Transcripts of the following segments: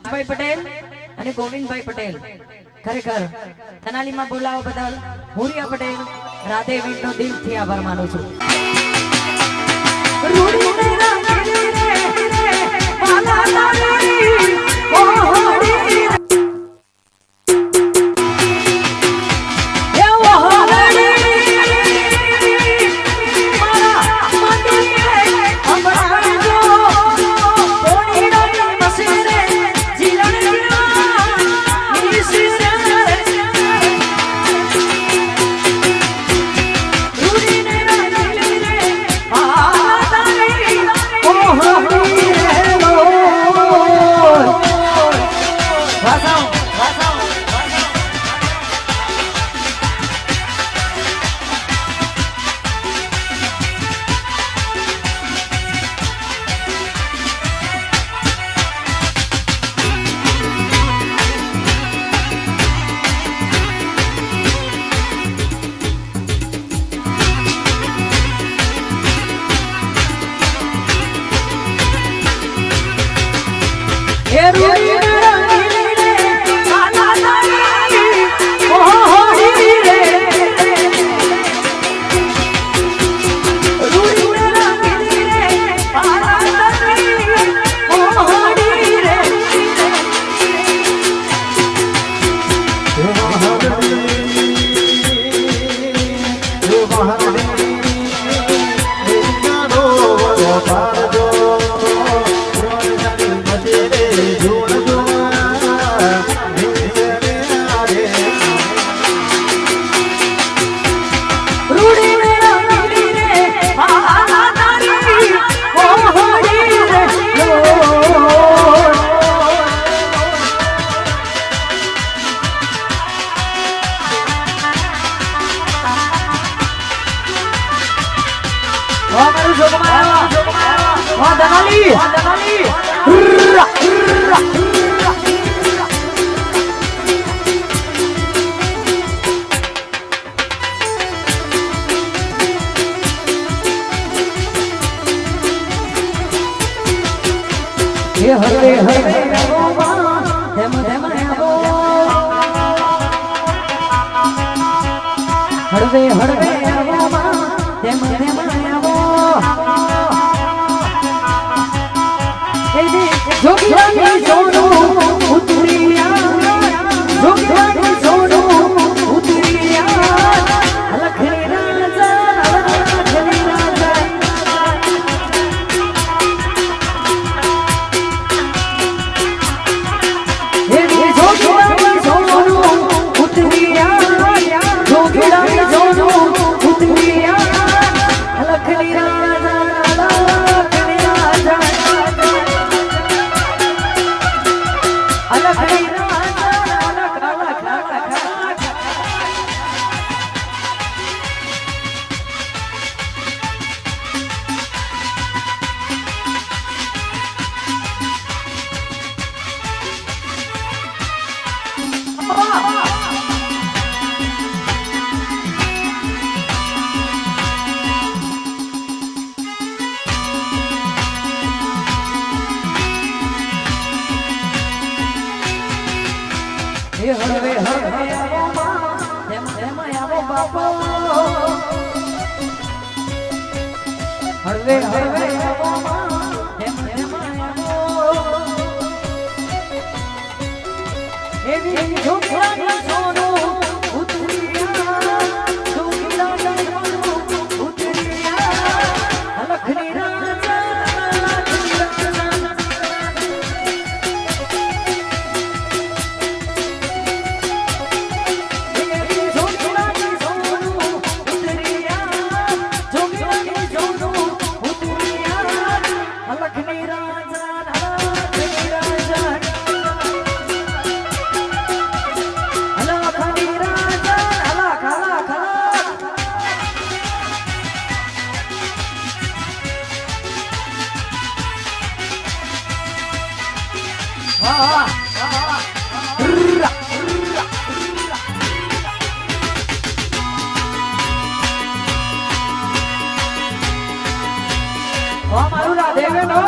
ભાઈ પટેલ અને ગોવિંદભાઈ પટેલ ખરેખર થનાલીમાં બોલાવવા બદલ હુરિયા પટેલ રાધે વીરનો દિલથી આભાર માનું છું. જોડ વાહ મારું જોગમાયા વાહ દનાલી હરે હરે ધેમ ધેમ હળવે હળવે ધેમ ધેમ જોગીરાની સોનું ઉતરિયા જોગીરાની સોનું ઉતરિયા લખની રાજા લખની રાજા હળવે હળવે ધેમ ધેમ આવો બાપો હળવે હળવે ધેમ ધેમ આવો એવી જોગીરાની સોનું ઉતરિયા જોગીરાની સોનું ઉતરિયા લખની રાજા મારું રાધે બેનો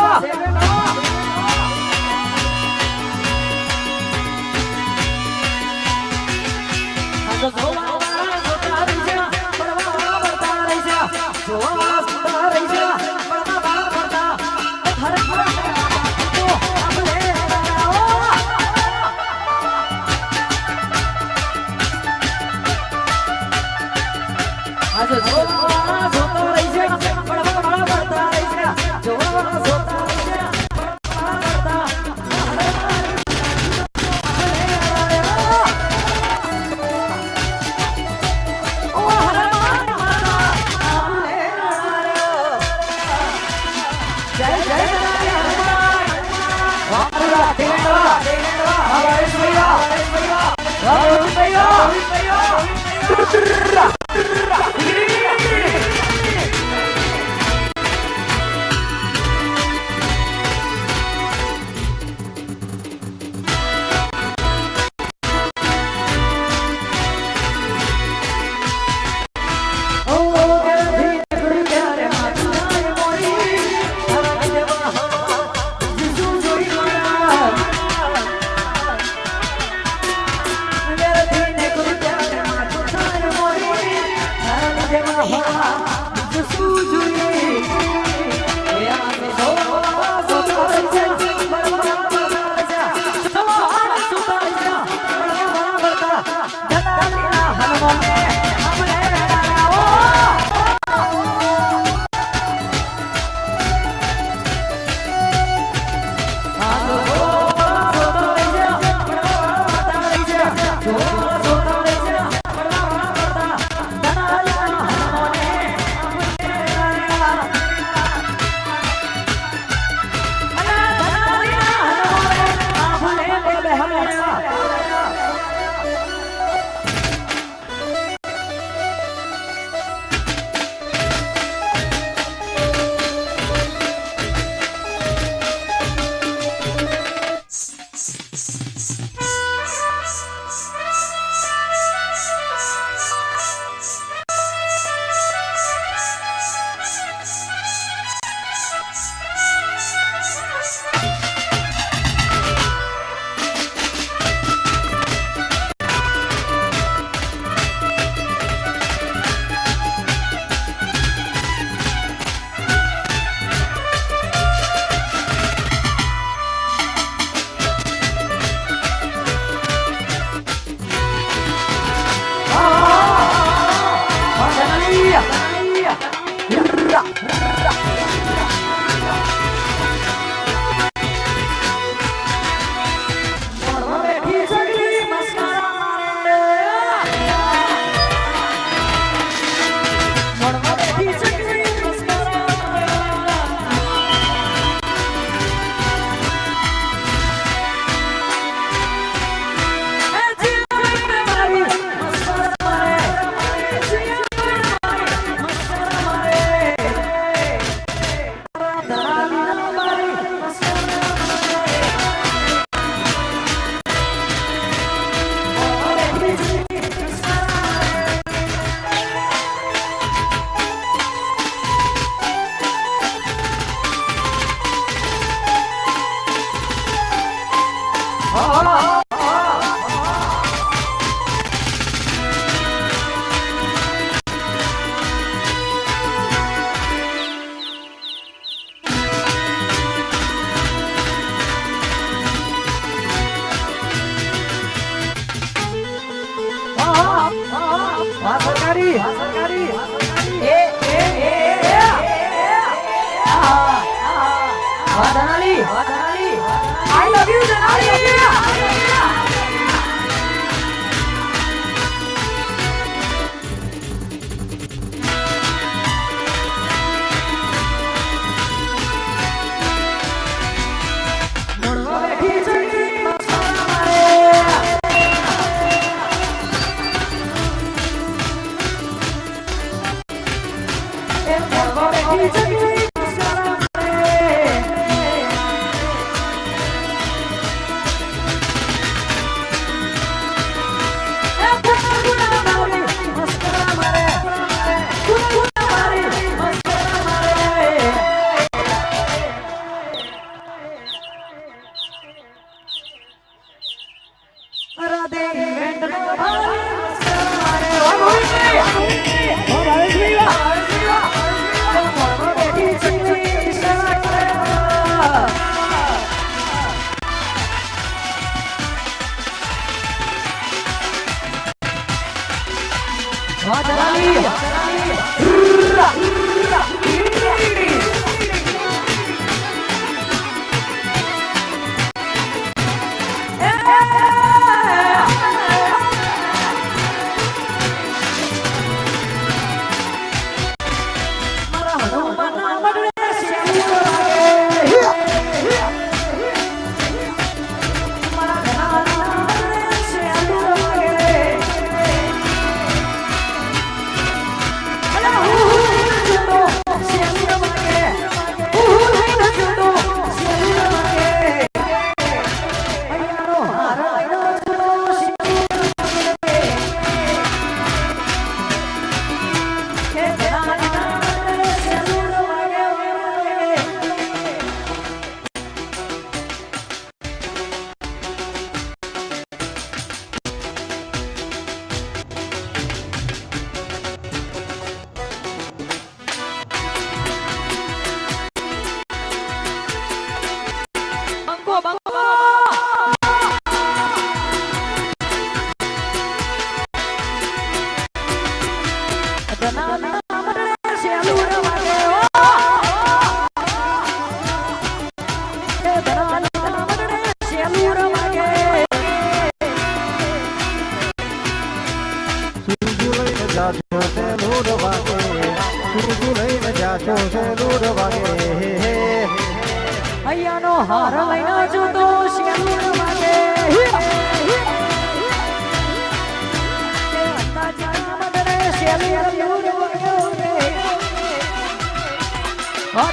અહીંયાનો હાર લઈને જુદો શેલુર વાગે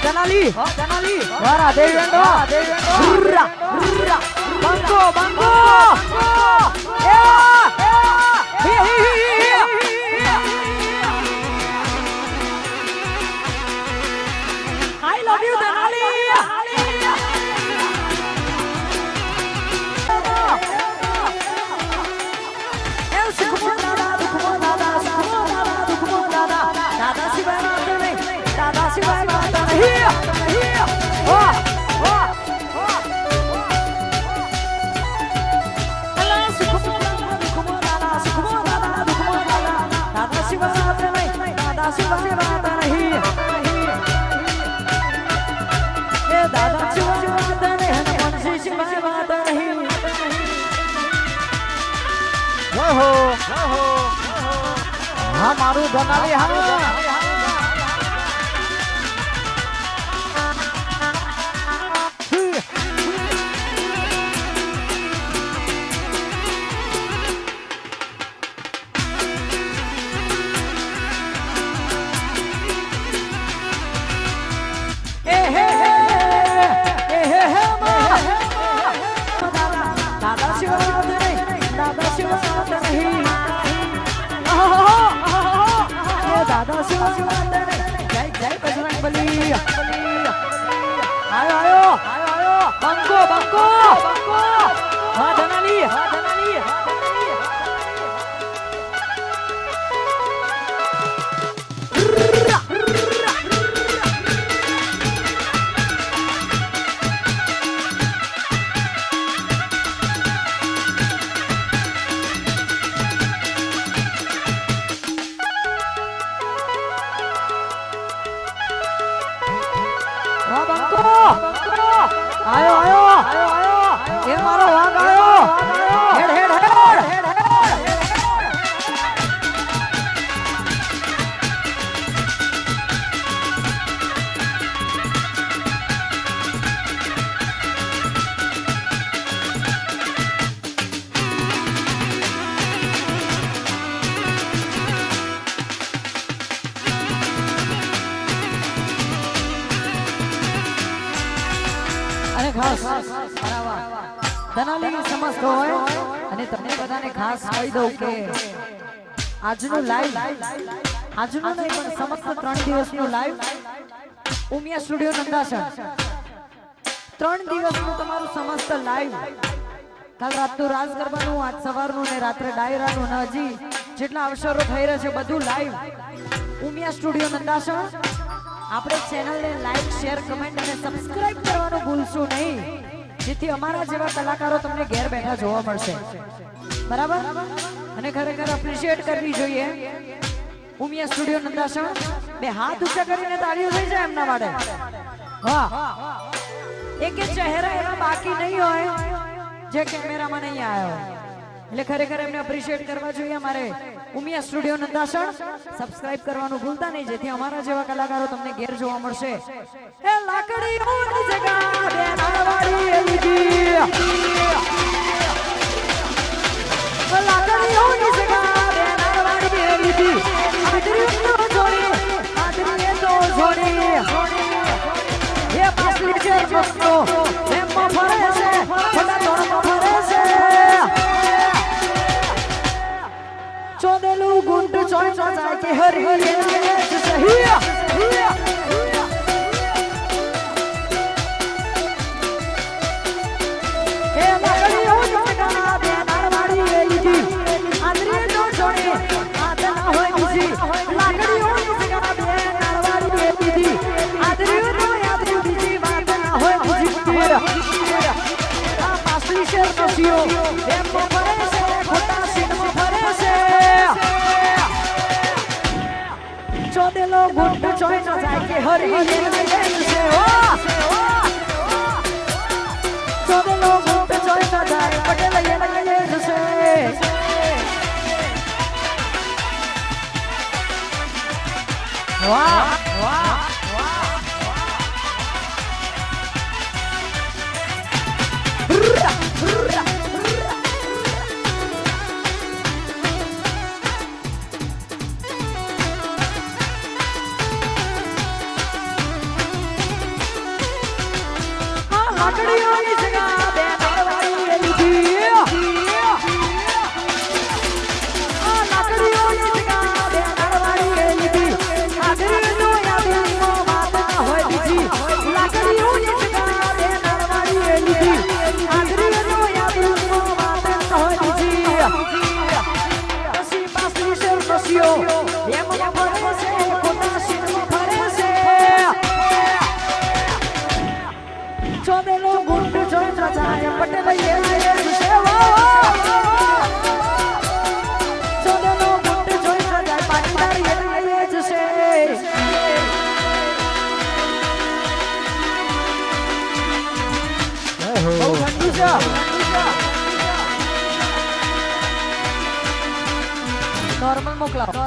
જનાલી વારા દેવેન્દ્ર બંકો બંકો I love you, Denali. हाँ मारू धनाली हाँ दादा शिवा जय जय बजरंग बली आयो आयो आयो बंको बंको हाँ धनाली आयो आयो ये मारो वाग आयो हेड हेड हेड ખાસ બરાબર ધનાલી સમસ્ત હોય અને તમને બધાને ખાસ કહી દઉં કે આજનું લાઈવ આજનું નહીં પણ સમસ્ત 3 દિવસનું લાઈવ ઉમિયા સ્ટુડિયો નંદાસણ 3 દિવસનું તમારું સમસ્ત લાઈવ કાલ રાતનું રાસ ગરબાનું આજ સવારનું ને રાત્રે ડાયરાનું ને હજી જેટલા અવસરો થઈ રહ્યા છે બધું લાઈવ ઉમિયા સ્ટુડિયો નંદાસણ આપણે ચેનલને લાઈક શેર કમેન્ટ અને સબસ્ક્રાઇબ કરવાનું ભૂલશો નહીં જેથી અમારા જેવા કલાકારો તમને ઘેર બેઠા જોવા મળશે બરાબર અને ખરેખર એપ્રિશિએટ કરવી જોઈએ ઉમિયા સ્ટુડિયો નંદાસણ બે હાથ ઊંચા કરીને તાળીઓ થઈ જાય એમના માટે વાહ એક ચહેરા એવા બાકી નહીં હોય જે કેમેરામાં નહીં આવ્યો એટલે ખરેખર એમને એપ્રિશિએટ કરવા જોઈએ અમારે ઉમિયા સ્ટુડિયો નંદાસણ સબસ્ક્રાઇબ કરવાનું ભૂલતા નહીં જેથી અમારા જેવા કલાકારો તમને ઘેર જોવા મળશે એ લાકડીઓની જગા બે નાળવાળી એલજી લાકડીઓની જગા બે નાળવાળી એલજી આદરીઓ તો જોડી એ પાછલી છે મસ્તો એમમાં ફરે છે ખોટા તોડમાં ફરે છે ચોદેલું ગુંડ ચોય જાય કે હરી સહી હે લાકડીઓ જગા બે નાળવાળી એલજી આદરીઓ તો જોડી આદના હોય બીજી લાકડીઓ જગા બે નાળવાળી એલજી આદરીઓ તો બીજી વાત ના હોય બીજી આ પાસલી શેર નસીઓ એમમાં ફરે છે ખોટા સીનમાં ફરે છે ચોદેલો ગુંડ ચોય ન જાય કે હરી છે ચોદેલો ગુંડ ચોય ન જાય પટેલ એને જશે વાહ વાહ લાકડીઓની જગા બે નાળવાળી એલજી લાકડીઓની જગા બે નાળવાળી એલજી આદરીનો યાદીનો વાત ના હોય બીજી લાકડીઓની જગા બે નાળવાળી એલજી આદરીનો યાદીનો વાત ના હોય બીજી પછી પાસલી શેર નસીઓ એમમાં ફરે છે ખોટા સીનમાં ફરે છે ચોદેલો ગુંડ જોઈ જાય પટેલ એને છે ચોદેલો ગુંડ જોઈ જાય પાટીદાર એને જ છે બહુ ઠંડુ છે નોર્મલ મોકલાવો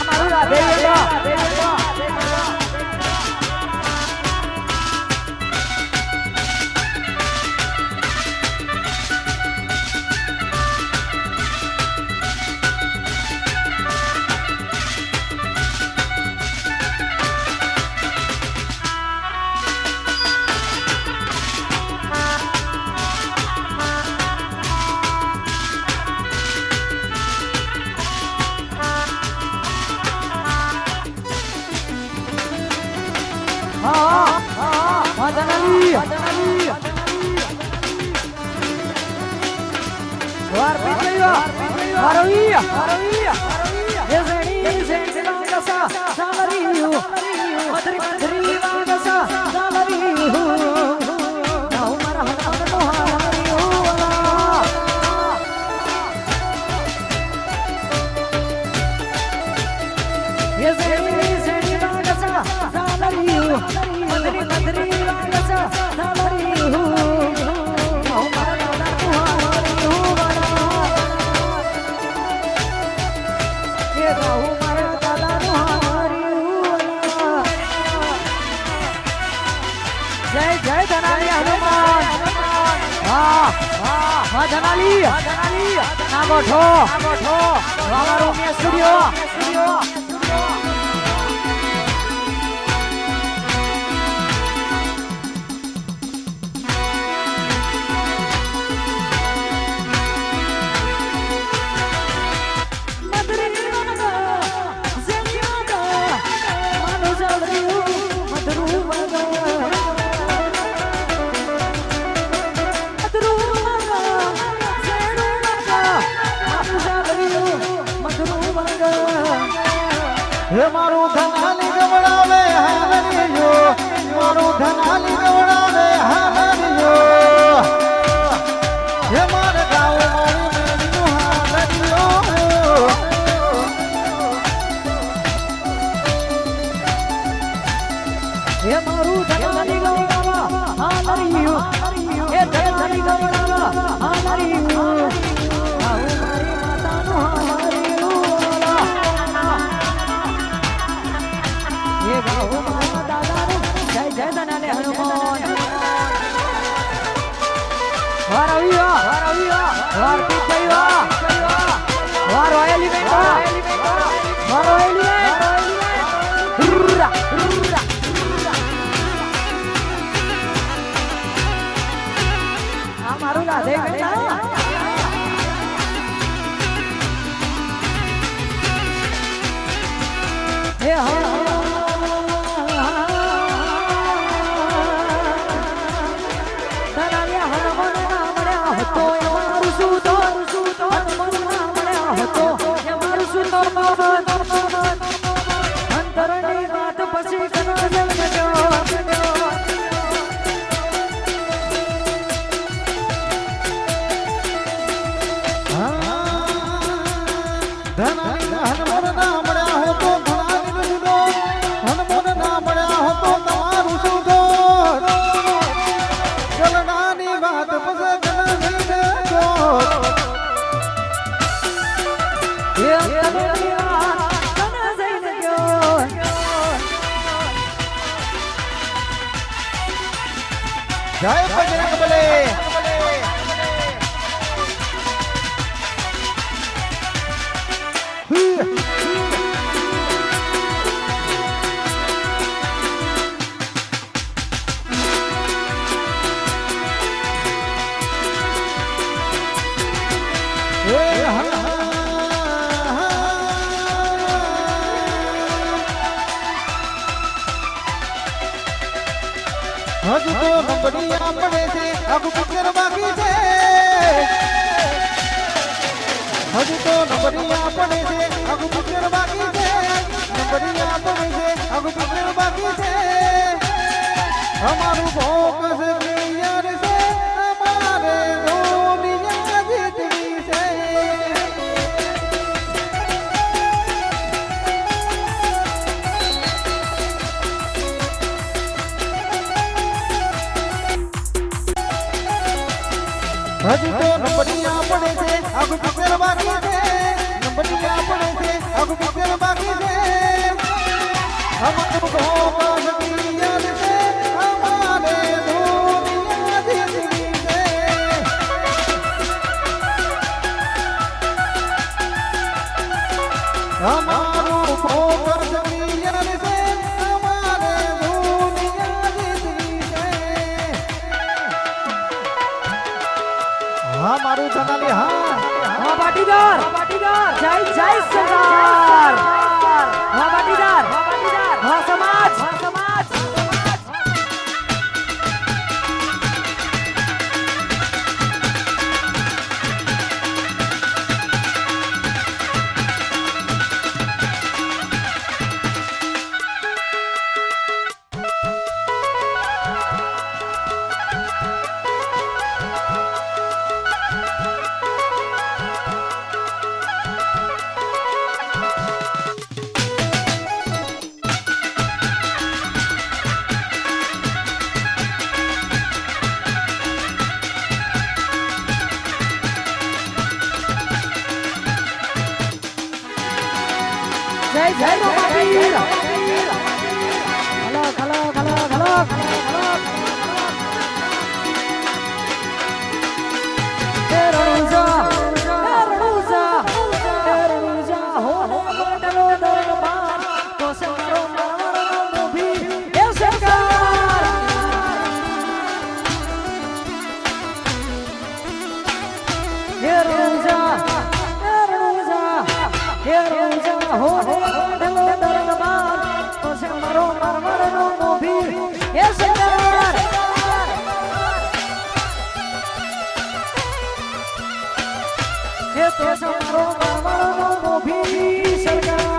મારું રાધે ધનાલી નાગોઠો અમારું મેં સ્ટુડિયો હે મારું ધનાલી ગવડાવે હાલરિયો મારું ધનાલી ગવડાવે હાલરિયો હે મારે ગાવ મારી મેરીનું હાલરિયો હે મારું ધનાલી ગવડાવા હાલરિયો હે ધનાલી ગવડાવા હાલરિયો આવું મારી માતાનું હાલરિયો જય ધનાલે હનુમાન વાર રોયલી મારું રાધે હે અંતરની વાત પછી ધનાલી હનુમાન ના મળ્યા હો તો ધનાલી જુદો હનુમાન ના મળ્યા હો તો તમારું શું દો ગલડાની વાત પછી ગલડી દેજો જય બજરંગ બલે હજુ તો નંબડી આપણે છે આખું પિક્ચર બાકી છે હજુ તો નંબડી આપણે છે આખું પિક્ચર બાકી છે નંબડી આપણે છે આખું પિક્ચર બાકી છે અમારું ફોકસ ક્લિયર છે અમારે દુનિયા જીતવી છે હજુ તો નંબરિયા પડે છે આખું પિક્ચર બાકી છે નંબરિયા પડે છે આખું પિક્ચર બાકી છે અમારું ફોકસ ક્લિયર છે અમારે દુનિયા જીતવી છે અમારું ફોકસ ક્લિયર છે અમારે દુનિયા જીતવી છે હા મારું ધનાલી હા પાટીદાર જય જય સરદાર પાટીદાર સમાજ હો ઢલો દરબાર તો છે મારો મારવાડનો મોભી એ સરદાર એ તો છે મારો મારવાડનો મોભી સરદાર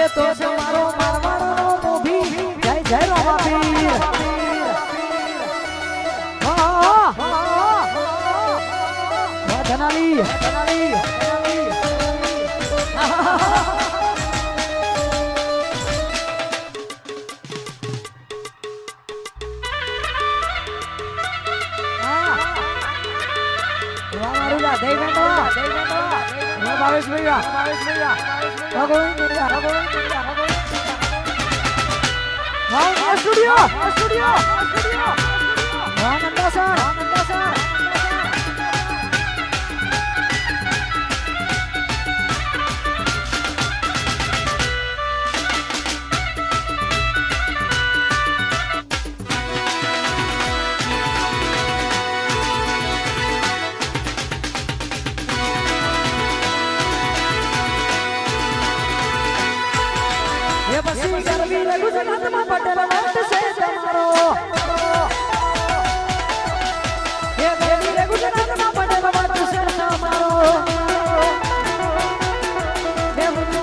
તો છે મારો મારવાડનો મોભી જય જય રામાપીર ધનાલી ભાવેશ ભૈયા સ્ટુડિયો ગુજરાતમાં પટેલ વટ છે તમારો એ દેવી ગુજરાતમાં પટેલ વટ છે તમારો એ વટ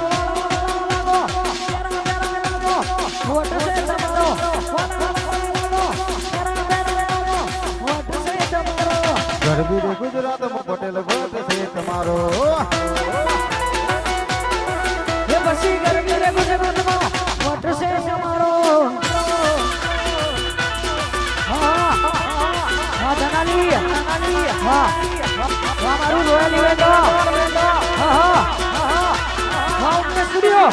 છે તમારો ગરબી ગુજરાતમાં પટેલ વટ છે તમારો એ પછી ગરબી ગુજરાતમાં વટ છે તમારો ધનાલી મારું રોયલ ઇવેન્ટ સ્ટુડિયો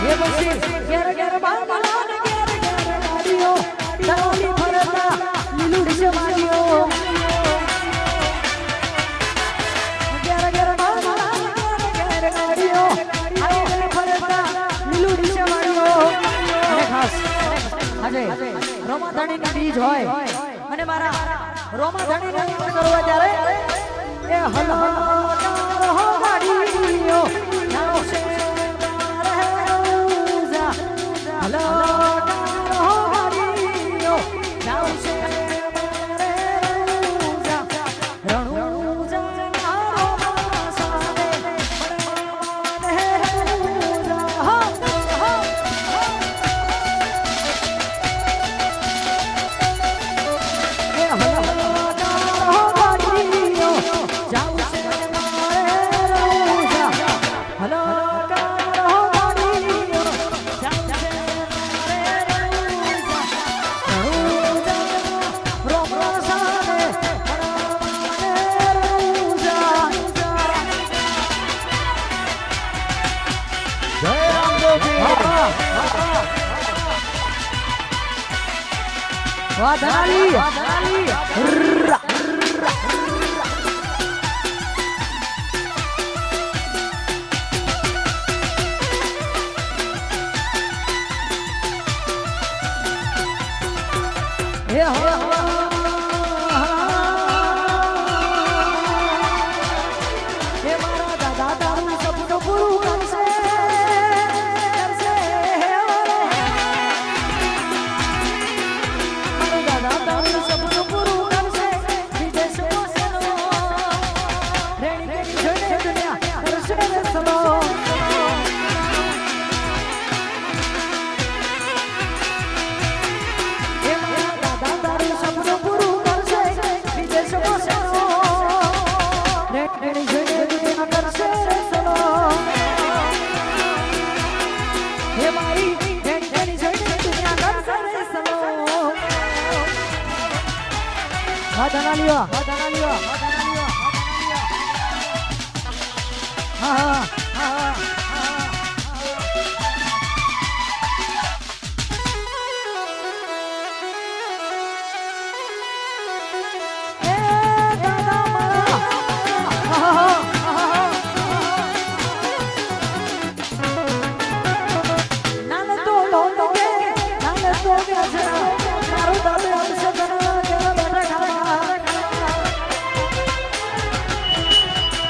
એ પછી ઘેર ઘેર બાંધલા ને ઘેર ઘેર ગાડીઓ દરોલી ફરતા લીલુડી છે મારીઓ ઘેર ઘેર બાંધલા ને ઘેર ગાડીઓ આઈ ફરતા લીલુડી છે મારીઓ અને ખાસ આજે રોમાધણીની બીજ હોય અને મારા રોમાધણીને કરવા ત્યારે એ હલ હલ હો ગાડીઓ નાનો છે હલો હો ગાડીઓ નાનો છે વાહ ધનાલી એ હા ધનાલીઓ હા એ દાદા મારા નાને તો લોટ કે નાને તો વ્યાજના મારું દાદે અંશ ધના કેવા બેઠા ખાવા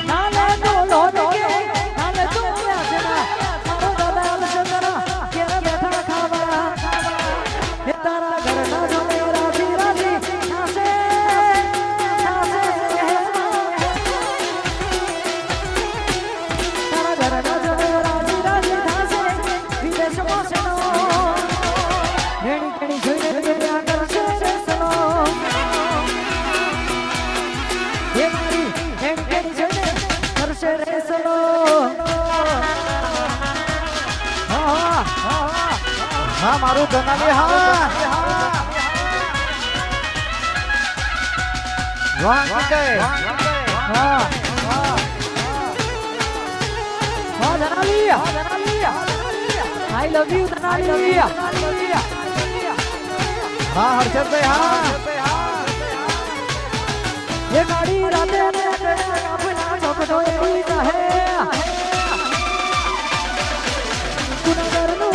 નાને તો લોટ કે નાને તો વ્યાજના મારું દાદા અંશ ધના કેવા બેઠા ખાવા હે તારા ઘરના જોડે રાજી રાજી થાશે તારા ઘરના જોડે રાજી રાજી થાશે વિદેશમાં છે ઘણી ઘણી જોઈને ત્યાં કરશે સલો હે મારી ઘણી ઘણી જોઈને કરશે રે સલો હા મારું ધનાલી હા વાહ વિજય હા ધનાલી આઈ લવ યુ ધનાલી હા હર્ષદભાઈ હા ये गाड़ी राते में अपना चौक तो एडी जाहे कुनगर नु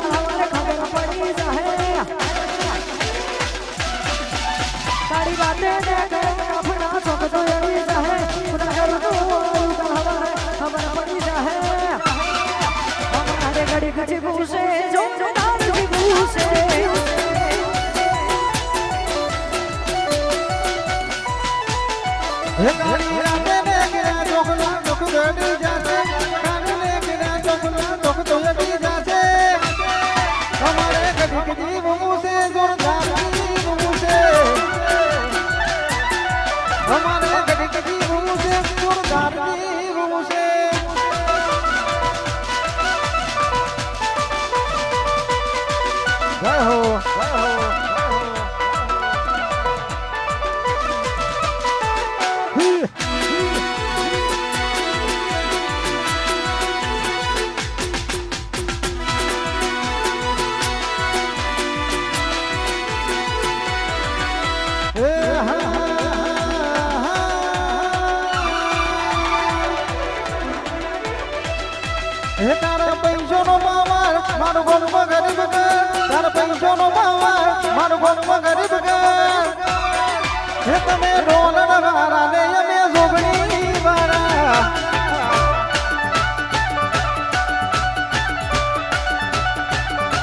हमारे खबर पड़ी जाहे गाड़ी राते में अपना चौक तो एडी जाहे कुनगर नु हमारे खबर पड़ी जाहे हमारे गाड़ी कच्ची घूसे जो दार की घूसे હે ગાડી રાતે ને ગયા ચોકના ચોક ગડી જાશે ગાડી ને ગયા ચોકના ચોક તો ગડી જાશે અમારે ગડી ગડી બમુસે જોરદાર ગડી બમુસે અમારે ગડી ગડી બમુસે જોરદાર ગડી બમુસે જય હો હે તારા પૈસોનો પાવર મારું ગોળમાં ગરીબ ઘર તારા પૈસોનો પાવર મારું ગોળમાં ગરીબ ઘર હે તમે ડોલર વાળા ને અમે જોગણી વાળા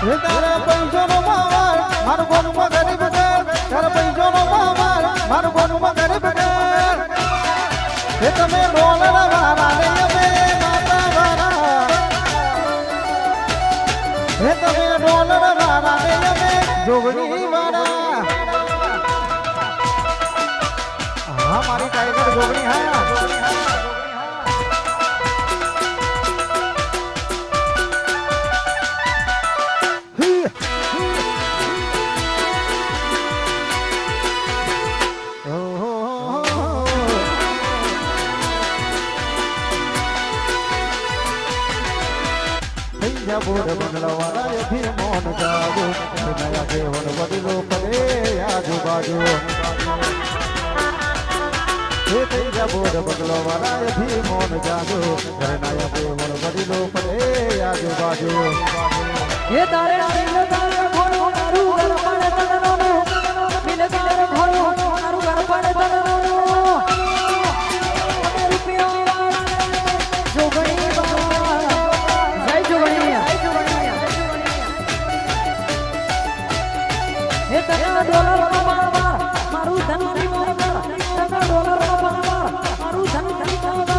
હે તારા પૈસોનો પાવર મારું ગોળમાં ગરીબ ઘર તારા પૈસોનો પાવર મારું ગોળમાં ગરીબ ઘર હે તમે ડોલર વાળા ને અમે માતા વાળા હે તમે ડોલર વાળા ને અમે જોગણી વાળા હા મારી ટાઈગર જોગણી હા બોર બંગલાવાળા એથી મોન જાગો નયા દેવન વડીલો પડે આજુબાજુ હે તૈયા બોર બંગલાવાળા એથી મોન જાગો નયા દેવન વડીલો પડે આજુબાજુ ये तारे दिल तारे घोड़ो नारू घर पड़े तननो दिल तारे घोड़ो नारू घर पड़े तननो रुपया जोगणी बाबा जय जोगणी ये तना डॉलर बाबा मारू धन री बाबा तना डॉलर बाबा मारू धन री बाबा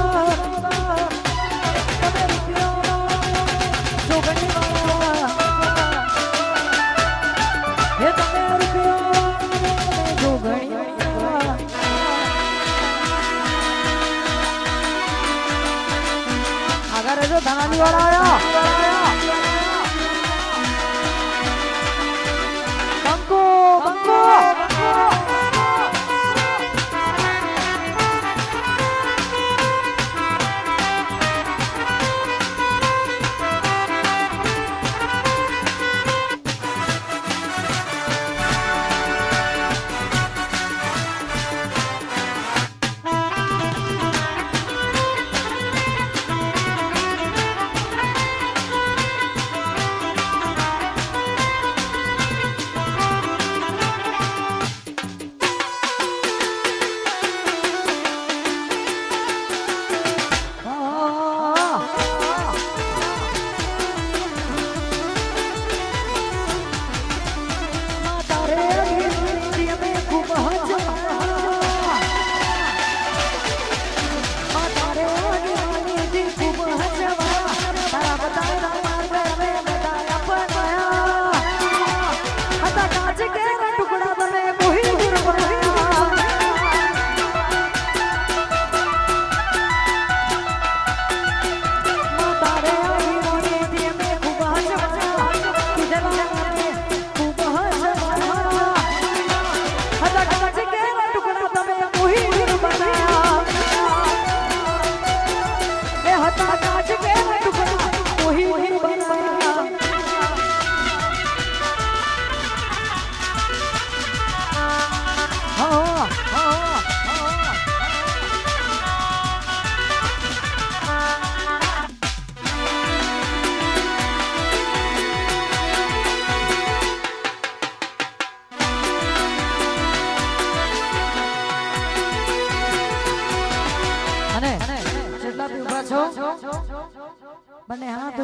तने रुपया जोगणी बाबा ये तने रुपया जोगणी अगर जो धनानी वाला आया बंको बंको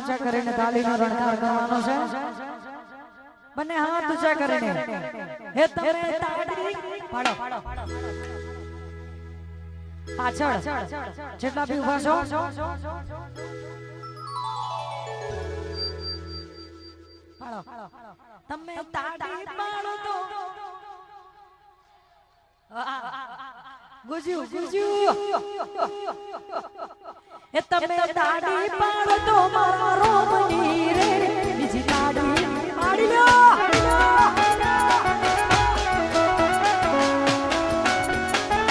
ઊંચા કરીને તાળીનો રણકાર કરવાનો છે બંને હાથ ઊંચા કરીને હે તમે તાળી પાડો પાછળ જેટલા બી ઊભા છો પાડો તમે તાળી પાડો તો ગુજ્યું એ તમે તાળી પાડો તો મારો બની રે બીજી તાળી પાડી લો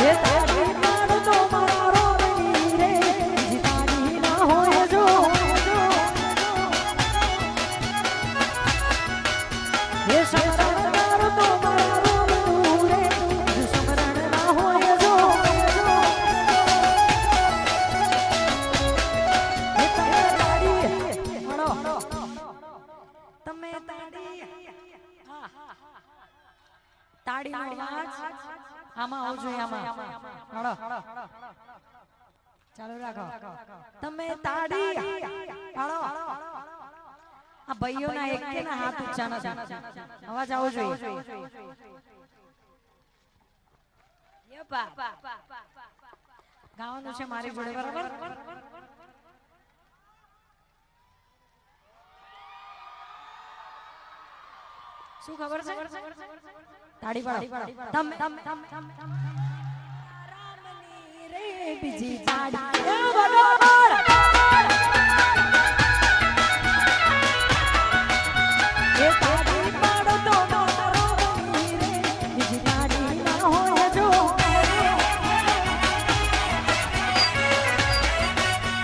એ તાળી પાડો તો મારો બની રે બીજી તાળી ના હોય જો એ સમરણ મારો તો મારો બની રે બીજું સમરણ ના હોય જો તાળીનો અવાજ આમાં આવજો આમાં હળો ચાલુ રાખો તમે તાળી હળો આ ભાઈઓના એકેના હાથ ઊંચા નથી અવાજ આવવો જોઈએ યપા ગાવાનું છે મારી જોડે બરાબર શું ખબર છે તાળી પાડો તમે રામની રે બીજી તાળી બરાબર એ તાળી પાડો તો મારો બની રે બીજી તાળી ના હોય જો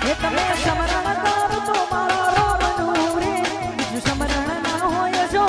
એ તમે સમરણ કરો તો મારો બનું રે બીજું સમરણ ના હોય જો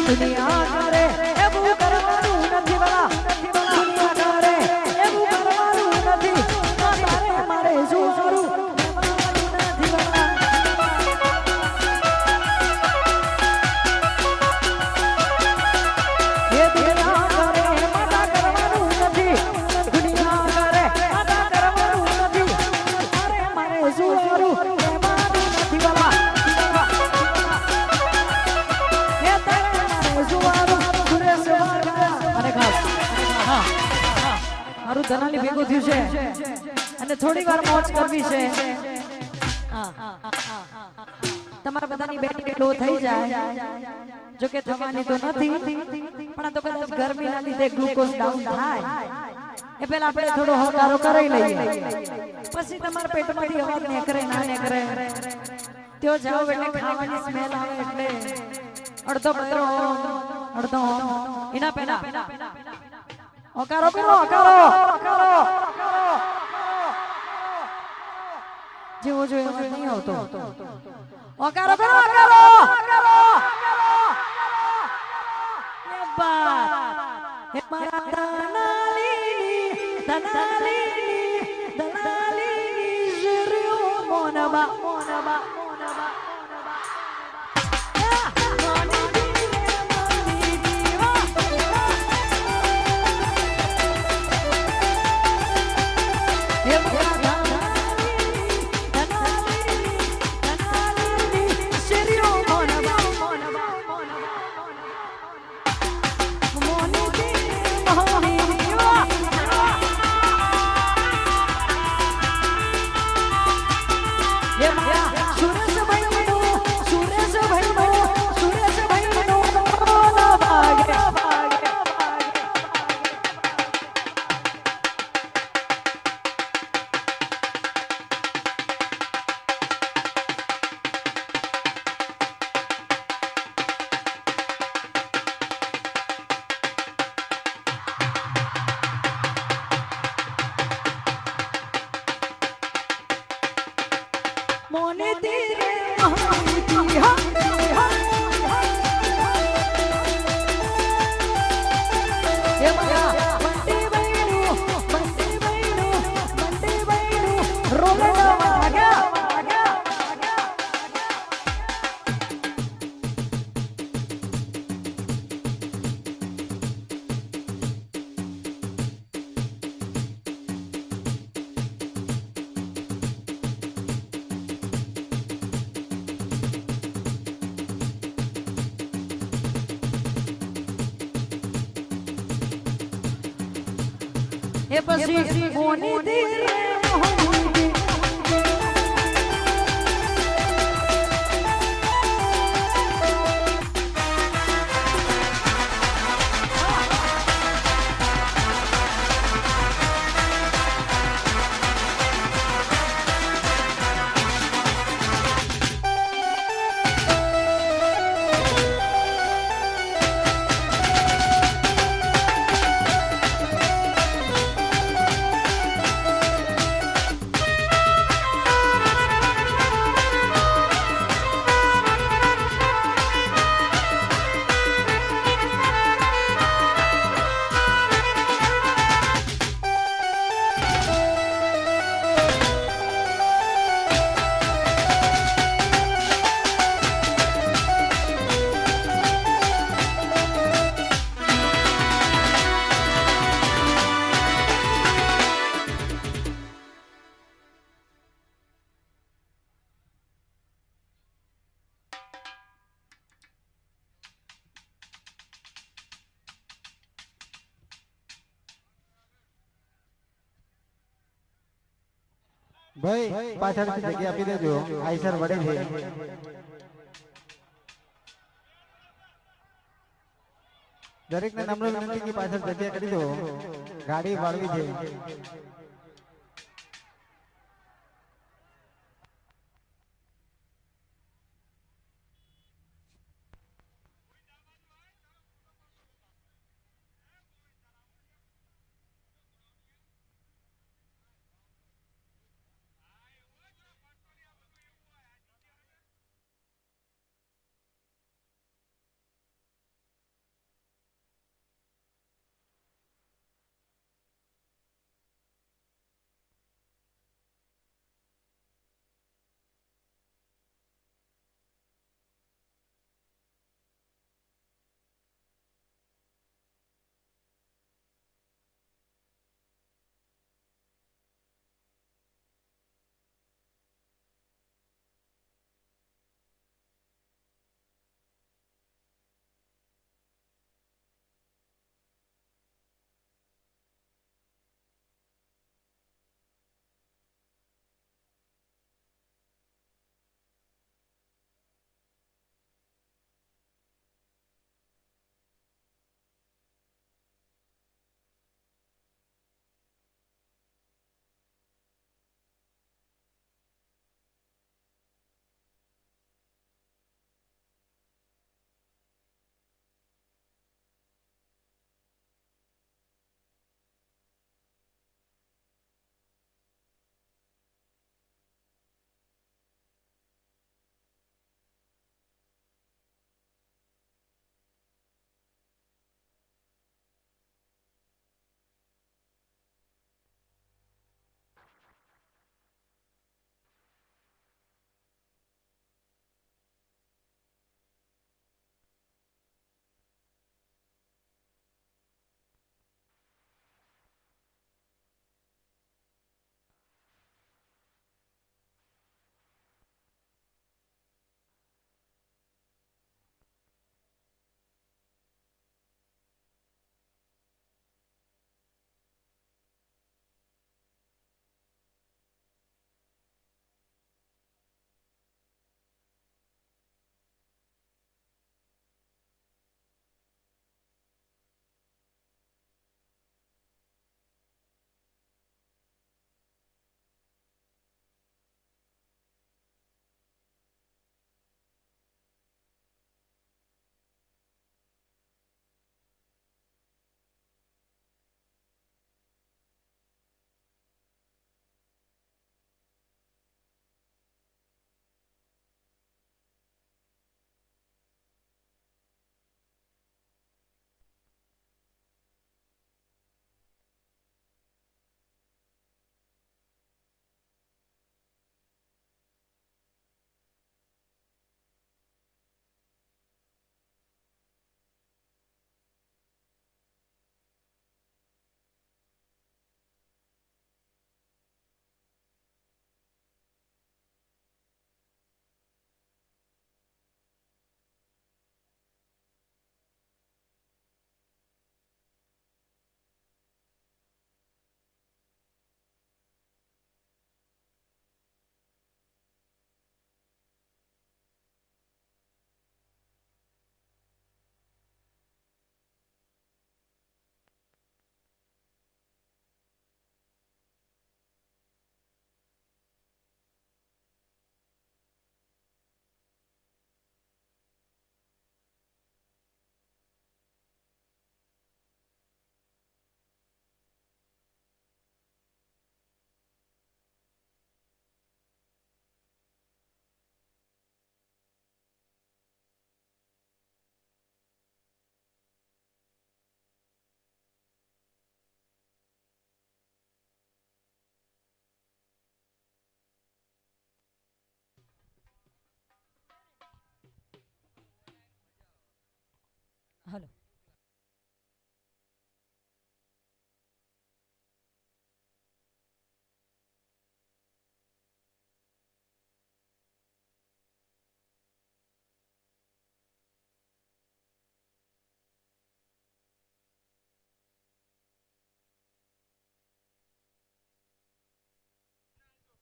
દુનિયા કરે એવું કરવાનું નથી વાલા દુનિયા કરે એવું કરવાનું નથી તારે મારે શું કરું નથી વાલા એ દુનિયા કરે માતા કરવાનું નથી દુનિયા કરે માતા કરવાનું નથી તારે મારે શું કરું નથી વાલા મારું ધનાલી ભેગું થયું છે અને થોડી વાર મોજ કરવી છે તમારા બધાની બેટરી લો થઈ જાય જો કે થવાની તો નથી પણ તો કદાચ ગરમીના લીધે ગ્લુકોઝ ડાઉન થાય એ પહેલા આપણે થોડો હકારો કરી લઈએ પછી તમારા પેટમાંથી અવાજ નીકળે ના નીકળે તેઓ જાવ એટલે ખાવાની સ્મેલ આવે એટલે અડધો પતરો અડધો એના પહેલા હકારો કરો હકારો જેવો જો એવો નહીં આવતો હકારો કરો હકારો એ બાત હે મારા દનાલી જરિયો મોનબા Yeah. મોને તેરે મોહની હા એ મારા બંટી બૈરું રોલડા વાગ્યા એ પછી કોની દિલ મોહની ભાઈ પાછળથી જગ્યા આપી દેજો આઈસર વડે છે દરેકને નમ્ર વિનંતી કે પાછળ જગ્યા કરી દો ગાડી વાળવી છે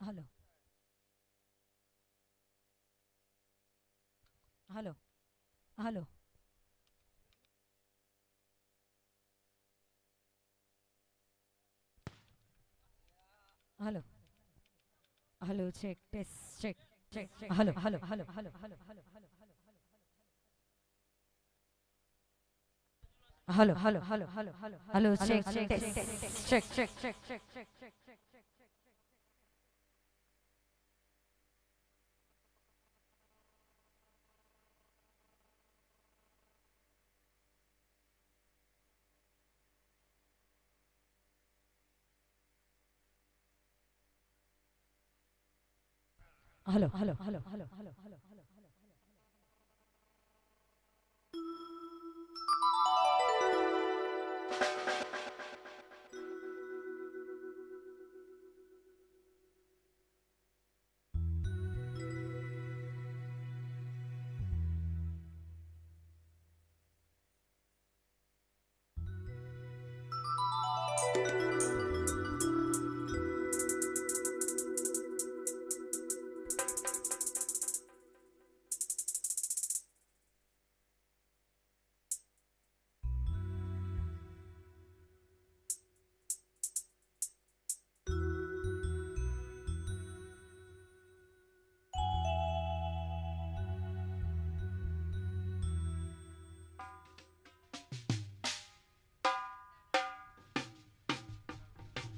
hello hello hello hello hello check test check check hello hello hello hello hello hello hello hello hello hello hello hello check check check check check check check hello hello hello hello hello hello hello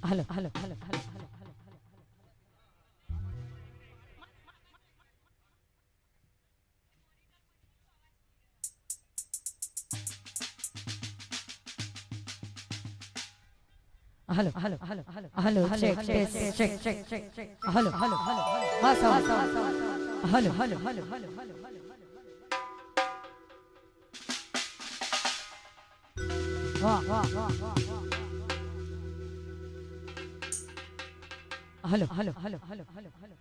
hello hello hello hello hello hello hello hello check test check check check hello hello hello હા sir hello hello hello hello વાહ વાહ વાહ વાહ hello hello hello hello hello hello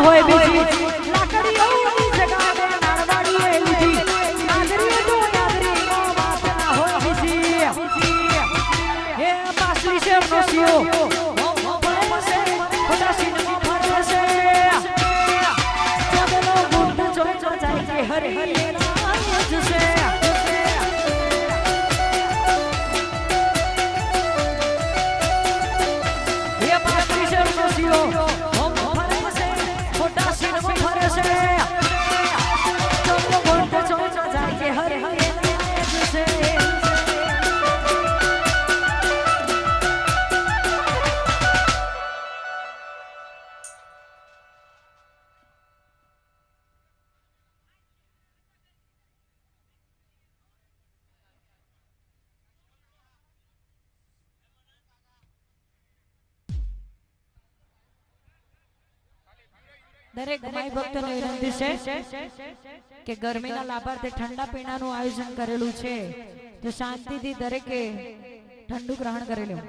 હોય બીજી લાકડીઓની જગાવે નાળવાડીએ લીધી નાગરીઓ તો નાગરીનો વાત ના હોય બીજી એ પાસલી શેરનો સિયો મોમો ભરે છે ખોટા સીનમાં ભરે છે ચદનો ગુંડ ચોચો જાય કે હરે હરે ના જશે એ પાસલી શેરનો સિયો મોમો ભરે છે ખોટા સીનમાં ભરે છે ચદનો ગુંડ ચોચો જાય કે હરે હરે ના જશે દરેક માઈ ભક્તોને વિનંતી છે કે ગરમીના લાભાર્થે ઠંડા પીણાનું આયોજન કરેલું છે તો શાંતિથી દરેકે ઠંડુ ગ્રહણ કરેલું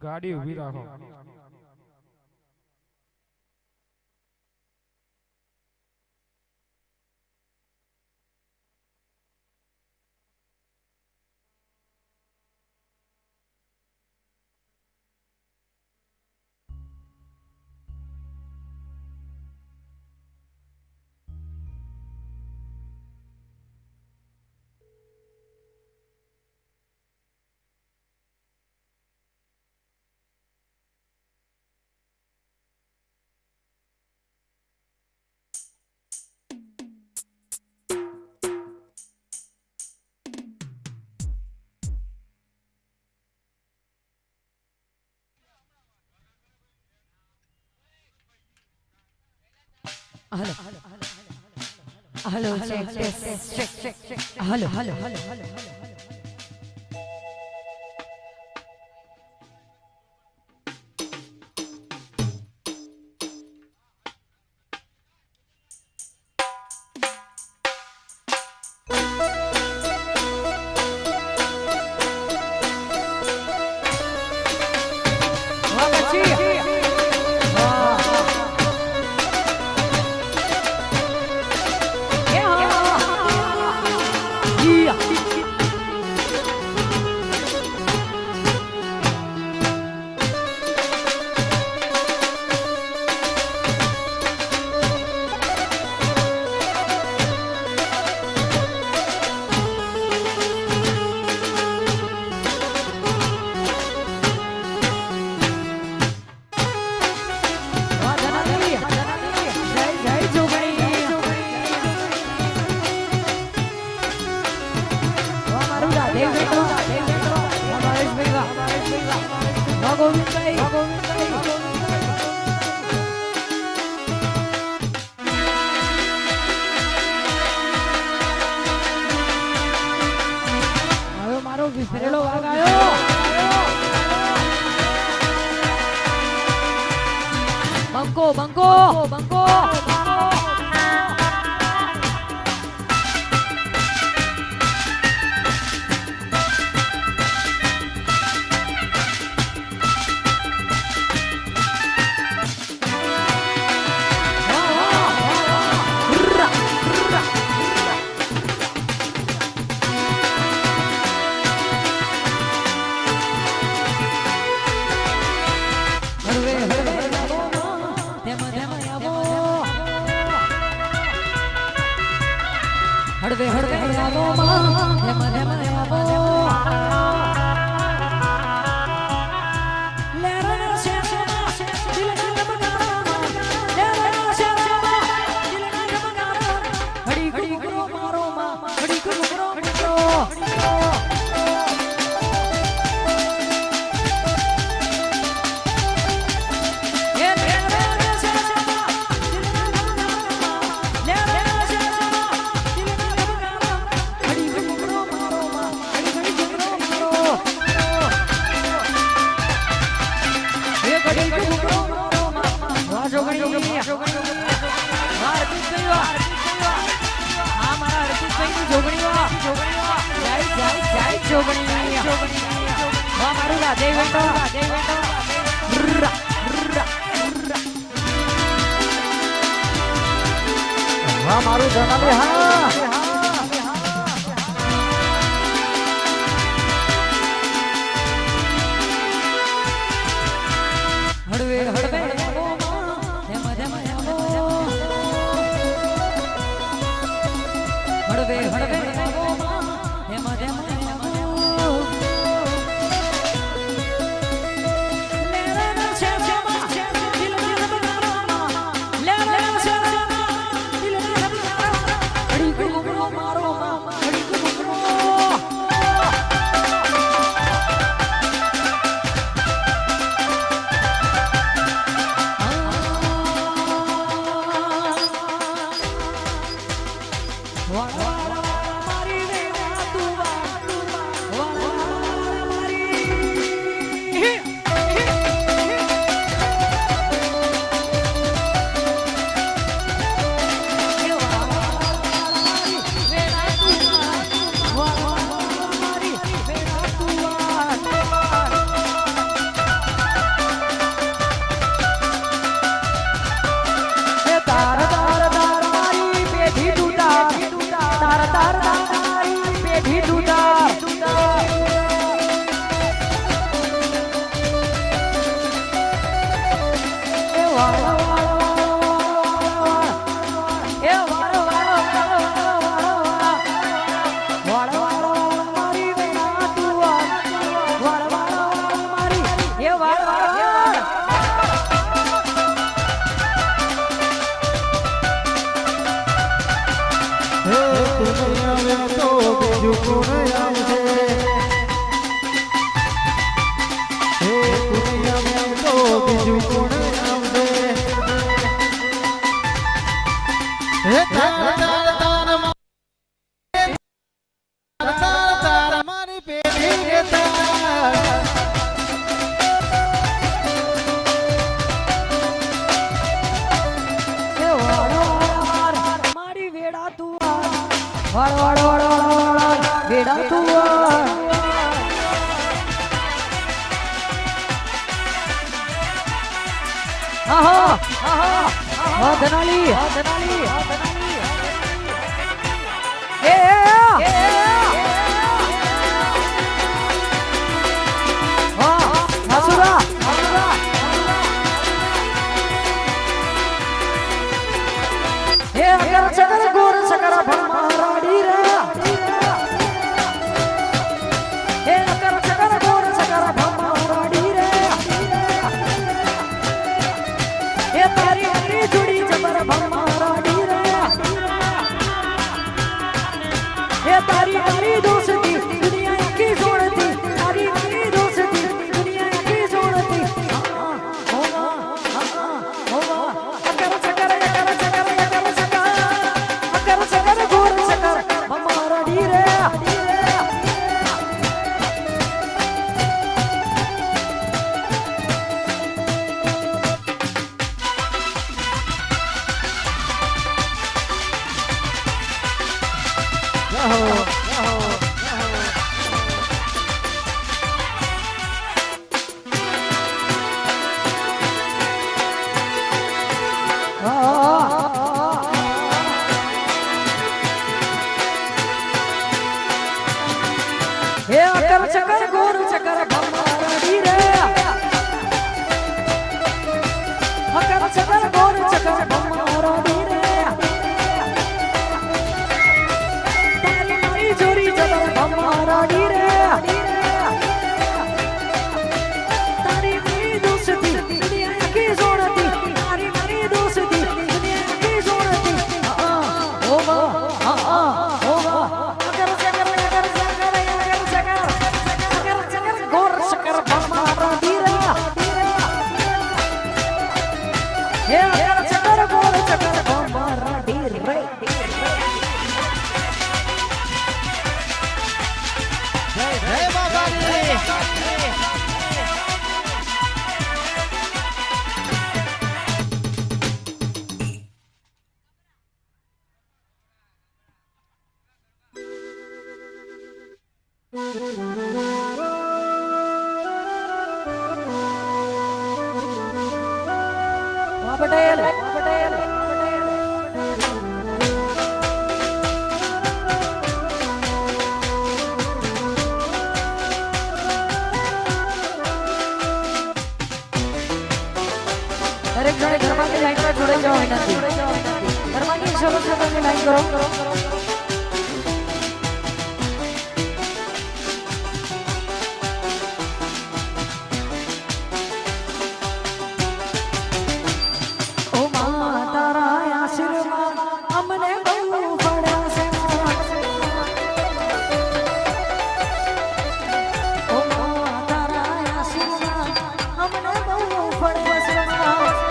ગાડી ઊભી રાખો. Hello. Hello. Check. Hello. વિફરેલો વાગ આવ્યો. બંકો હળવે આવો માં ધેમ આવો લેરા શેષમાં દિલના રમગારા લેરા શેષમાં દિલના રમગારા ઘડી ઘડી મારો માં ઘડી ઘડી મારો મારું જનાલે હા હળવે હળવે તું નહીં આવે તો બીજું કોણ આવશે હે તું નહીં આવે તો બીજું કોણ આવશે હે તાર મારી પેઢી રે તાર એ વાળો મારી વેડા તું વાળ વાળ વાળ વાળ વેડા તું આહા આહા ધનાલી ધનાલી એ હસુરા એ અગર ચકર ગોર ચકર ભમારાડી રે એ અગર ચકર ગોર ચકર ભમારાડી રે એ તારી હરી જોડી જબર ભમારાડી રે એ તારી હરી દોસ્તી દુનિયા કી જોડતી તારી હરી દોસ્તી દુનિયા કી જોડતી હોવા અગર ચકર ગોર ચકર ભમારાડી રે હે અકર ચકર ગોર ચકર ભમારાડી રે અકર ચકર ગોર ચકર ભમારાડી રે તારી મારી જોરી જબર ભમારાડી રે તારી મારી દોસ્તી દુનિયા કી જોડતી તારી મારી દોસ્તી દુનિયા કી જોડતી ઓ વાહ ઓ વાહ અકર ચકર ગોર ચકર ભમારાડી રે હે અકર ચકર ગોર ચકર ભમારાડી રે હે બાબાજી પટેલ દરેક જણે ઘરમાંથી લાઈનમાં જોડાઈ જવા વિનંતી ઘરમાંથી શરૂ થવાની લાઈન કરો અમને બહુ પડ્યા છે ઓ તારા આશીર્વાદ અમને બહુ પડ્યા છે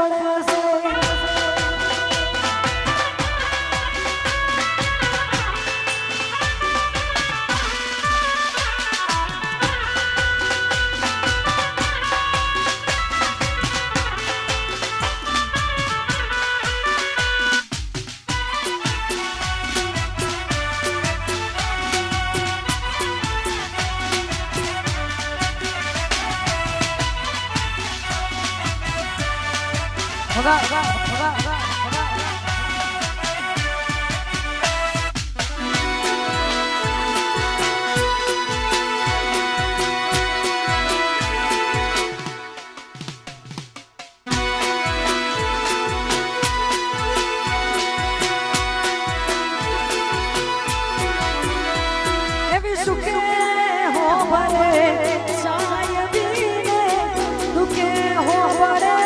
પડે છે એવી સુખે હો ભરે સાયબીને દુખે હો ભરે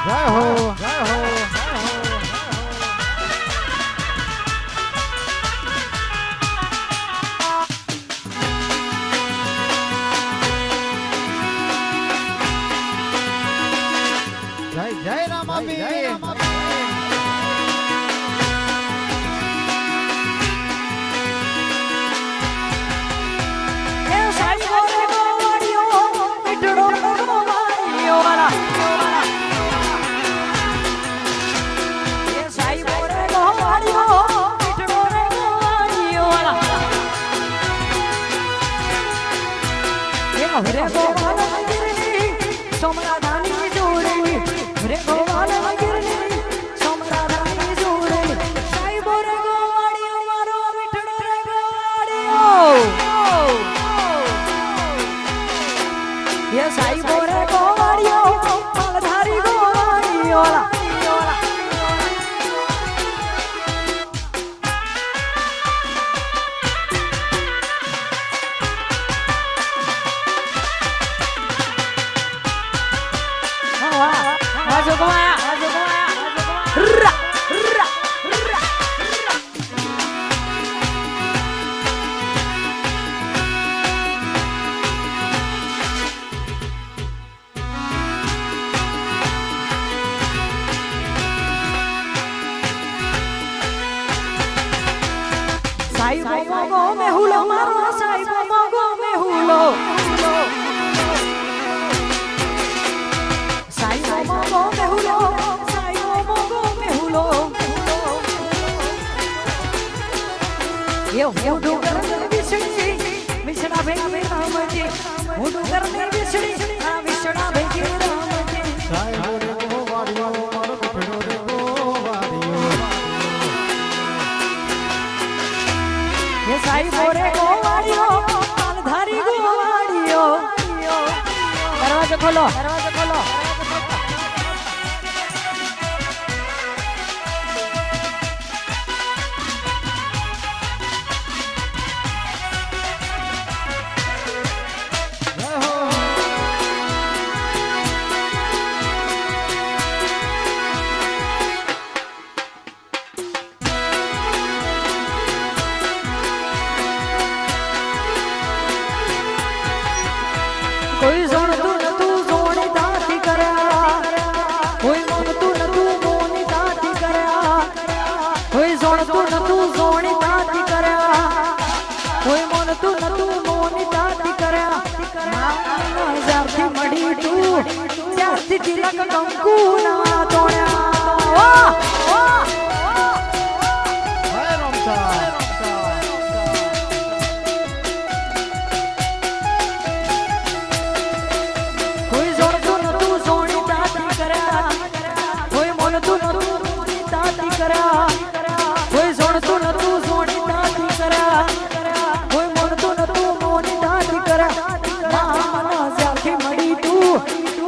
જય હો જય હો જય જય રામાબી રે ગોવાલ મંદિરની સોમરાધાની જોડે રે ગોવાલ મંદિરની સોમરાધાની જોડે સાઈબો રે ગોવાળિયો મારો મીઠડો રે ગોવાળિયો એ સાઈબો રે ગોવાળિયો માલધારી ગોવાળિયો સાઈબો મોગો મેહુલો મારો સાઈબો મોગો મેહુલો સાઈબો મોગો મેહુલો સાઈબો મોગો મેહુલો યો ડુંગર વિસડી વિસડા ભેગી રામજી હું ડુંગર વિસડી વિસડા ભેગી રામજી સાઈબો રે ગોવાળિયો મારો મીઠડો રે ગોવાળિયો ये साईबो रे गोवाड़ियो मालधारी गोवाड़ियो दरवाजा खोलो दरवाजा खोलो કોઈ જોણતું નતું જોણીતા કંકુ ના તોડ્યા વાહ વાહ હે રમતા કોઈ જોડતું નતું સોની તાતી કર્યા કોઈ મોનતું નતું સોની તાતી કર્યા કોઈ જોડતું નતું સોની તાતી કર્યા કોઈ મોનતું નતું મોની તાતી કર્યા માના જ્યાંથી મળી તું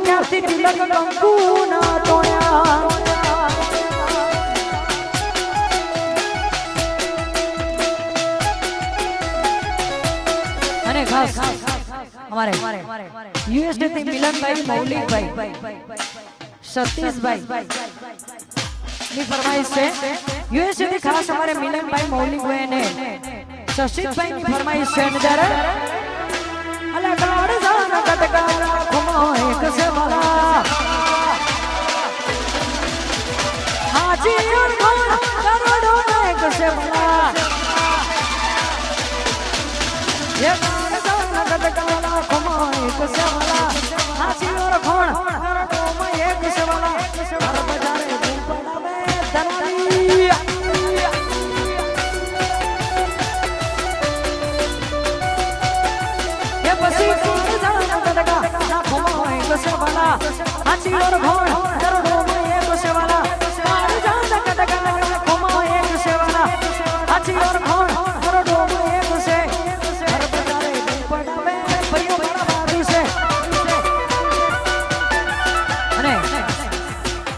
ત્યાંથી તિલક કંકુ ના તોડ્યા અને ખાસ हमारे यूएसडी થી મિલનભાઈ મૌલિકભાઈ સતીશભાઈ ની ફરમાઈશ છે यूएसडी થી ખાસ हमारे મિલનભાઈ મૌલિકભાઈ ને શશિતભાઈ ની ફરમાઈશ છે અંદર અલા કાડ જાના કટકા ખમો એક સે વાલા હાજી ઓર કોણ કરોડો એક સે વાલા ये कटकाला खमा एक से वाला हाथी और खोण करो में एक से वाला हर बाजारे दुपड़ा में दलाली ये पसी जाना कटका खमा एक से वाला हाथी और खोण करो में एक से वाला जाना कटका खमा एक से वाला हाथी और खोण करो में एक से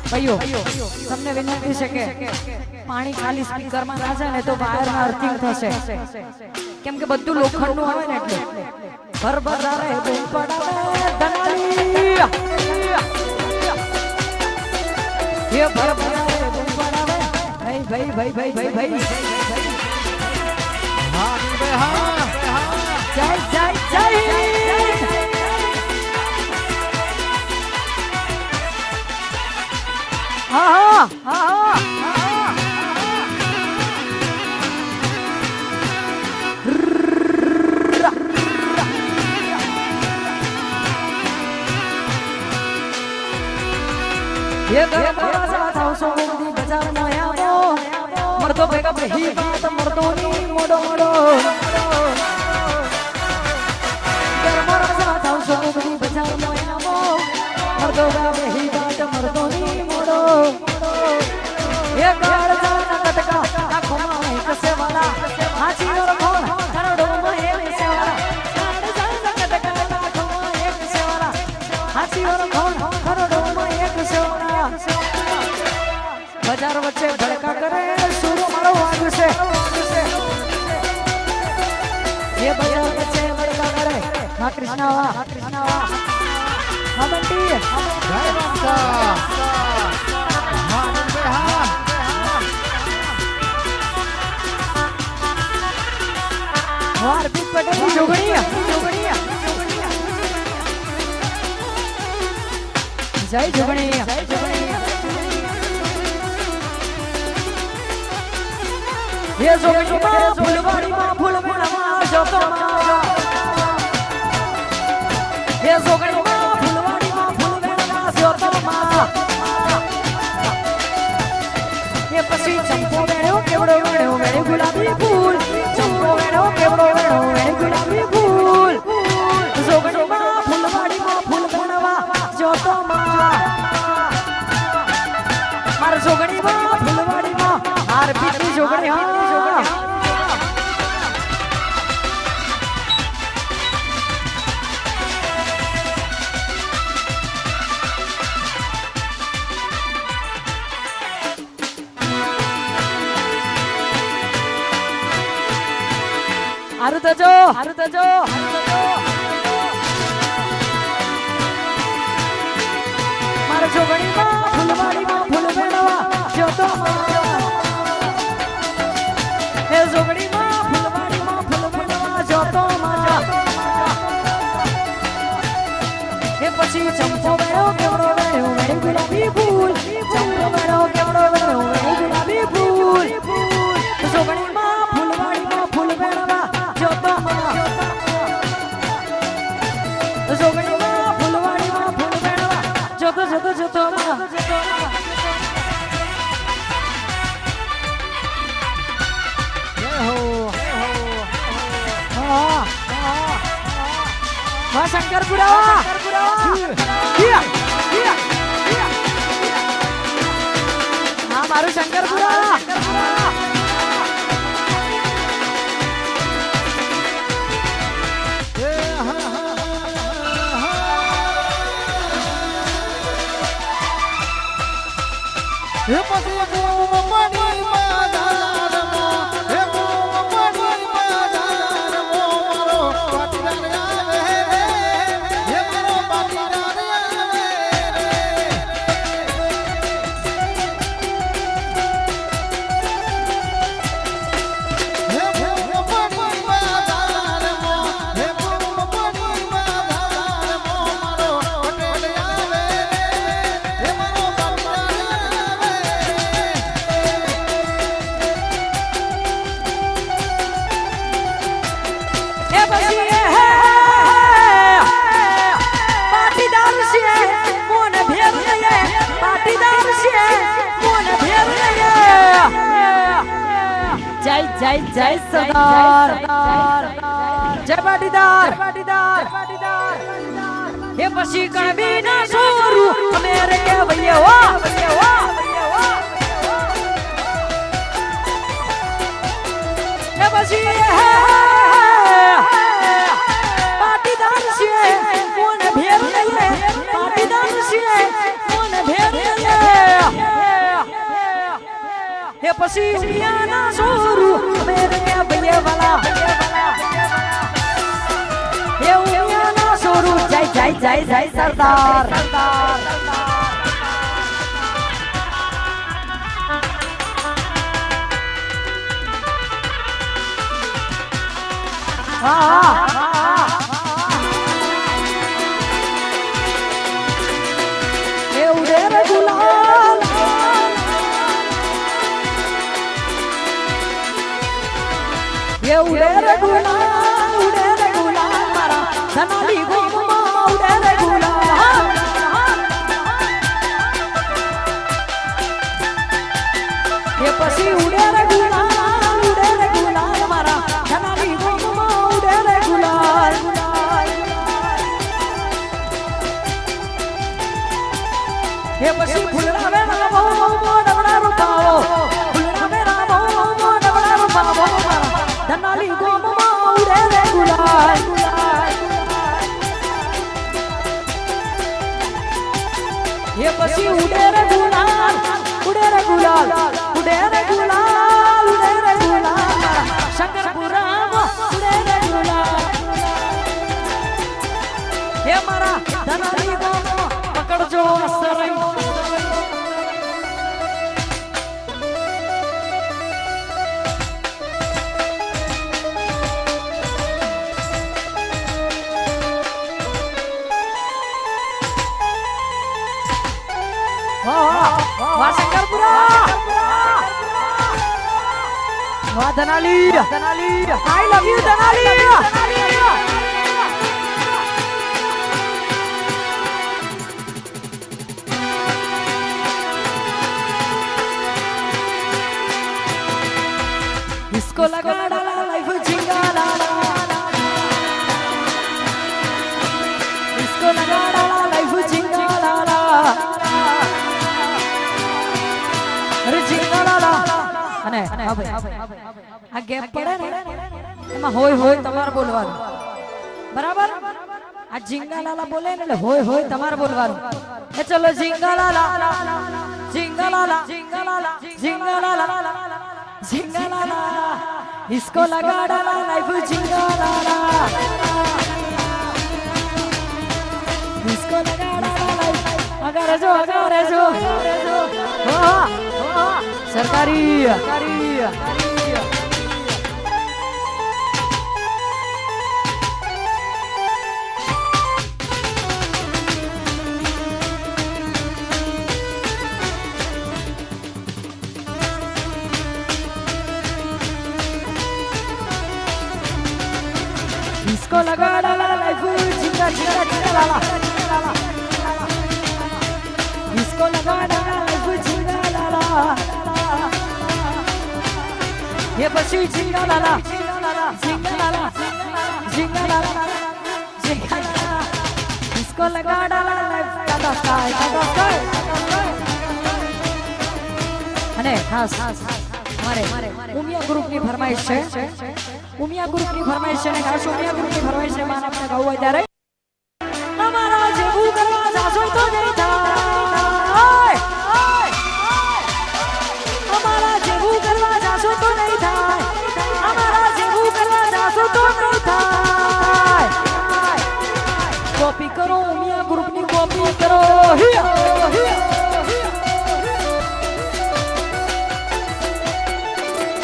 ભાઈઓ તમને વિનંતી છે કે પાણી ખાલી સ્પીકર માં ના જાય ને તો વાયર માં અર્થિંગ થશે કેમ કે બધું લોખંડ નું આવે ને એટલે ભરભરારે પડાવે દલાલી ये भरभरारे पडावे भाई હા બે હા जय जय जय हाँ हाँ ये सोनी बजार मोया मर्दो बेगा ही बात मर्दो नी मोडो मोडो सोनी बजार मोया मर्दो बेगा ही बात मर्दो नी मोडो ये कार जाना कटका आंखों में एक से वाला हाथी और खोण करोड़ों में एक से वाला कार जाना कटका आंखों में एक से वाला हाथी और खोण करोड़ों में एक से वाला बाजार वच्चे भड़का करे सुरो मारो वाग से ये बाजार वच्चे भड़का करे हाँ कृष्णा वा हाँ बंटी જય રમતા હા બે હા वार बीच पटेल जोगणिया जय जोगणिया ये जोगणी मां फुलवाड़ी मां फूल मेला मां जोतो मां ये जोगणी मां फुलवाड़ी मां फूल मेला मां जोतो मां ये पसी चंपो वेणो केवड़ो वेणो वेणी गुलाबी फूल चंपो वेणो केवड़ो वेणो वेणी गुलाबी फूल जोगणी मां फुलवाड़ी मां फूल मेला मां जोतो मां मार जोगणी मां फुलवाड़ी मां हार पीती जोगणी हां हारुतजो मारा जोगणी मां फुलवाड़ी मां फूल मेलवा जोतो मां हे जोगणी मां फुलवाड़ी मां फूल मेलवा जोतो मां हे पछी चंपो वेणो केवड़ो वेणो वेणी गुलाबी फूल चंपो वेणो केवड़ो वेणो वेणी गुलाबी फूल जोगणी मां फुलवाड़ी मां फूल मेलवा जोतो मां શંકરપુરા હા મારું શંકરપુરા હે પછી પાણી માધારમો હે પાણી માધારમો મારો પાટીદાર આવે રે હે મારો પાટીદાર આવે રે હે પાણી માધારમો હે પાણી માધારમો મારો પટેલ આવે રે હે મારો જય જય સરદાર જય પાટીદાર હે પછી કણબી ના સોરું અમે રે કે ભઈએ વાહ હે પછી પાટીદાર છે કોણ ભેર લઈએ પાટીદાર છે કોણ ભેર લઈએ હે પછી ઉમિયાના સોરું અમે રે કે ભઈએ વાલા હે ઉમિયાના સોરું જય જય જય જય સરદાર એ ઉડે રે ગુલાલ એ ઉડે રે ગુલાલ મારા ધનાલી ગોમમાં ઉડે રે ગુલાલ એ પછી ઉડે રે ગુલાલ મારા ધનાલી ગોમમાં ઉડે રે ગુલાલ એ પછી ફૂલડા વેણા બહુ ડબડા રૂપાવો ફૂલડા વેણા બહુ ડબડા રૂપાવો ધનાલી ગોમમાં ઉડે રે ગુલાલ એ પછી ઉડે રે ગુલાલ ઉડે રે ગુલાલ ઉડે રે ગુલાલ ઉડે રે ગુલાલ શંકરપુરા ઉડે રે ગુલાલ હે મારા ધનાલી ગોમ પકડજો સરઈ વાહ શંકરપુરા વાહ ધનાલી આઈ લવ યુ ધનાલી इसको लगा डाला लाइफ झिंगा लाला इसको लगा डाला लाइफ झिंगा लाला અરે જીંગા લાલા અને હા ભાઈ આ ગેપ પડે ને એમાં હોય તમારે બોલવાનું બરાબર આ જીંગા લાલા બોલે ને એટલે હોય તમારે બોલવાનું એ ચલો જીંગા લાલા જીંગા લાલા જીંગા લાલા જીંગા લાલા જીંગા લાલા इसको लगा डाला लाइफ झिंगा लाला इसको लगा डाला लाइफ अगर जो सरकारी इसको लगा डाला लाइफ झिंगा झिंगा झिंगा लाला इसको लगा डाला लाइफ झिंगा लाला ये बची झिंगा लाला झिंगा लाला झिंगा लाला झिंगा लाला झिंगा लाला इसको लगा डाला टाटा स्काई અને ખાસ અમારે ઉમિયા ગ્રુપની ફરમાઈશ છે ઉમિયા ગ્રુપની ફરમાઈશ છે અને ખાસ ઉમિયા ગ્રુપની ફરમાઈશ છે માન આપણે ગાવું હોય ત્યારે અમારા જેવું કરવા જાશો તો નહીં થાય અમારા જેવું કરવા જાશો તો નહીં થાય અમારા જેવું કરવા જાશો તો નહીં થાય કોપી કરો ઉમિયા ગ્રુપની કોપી કરો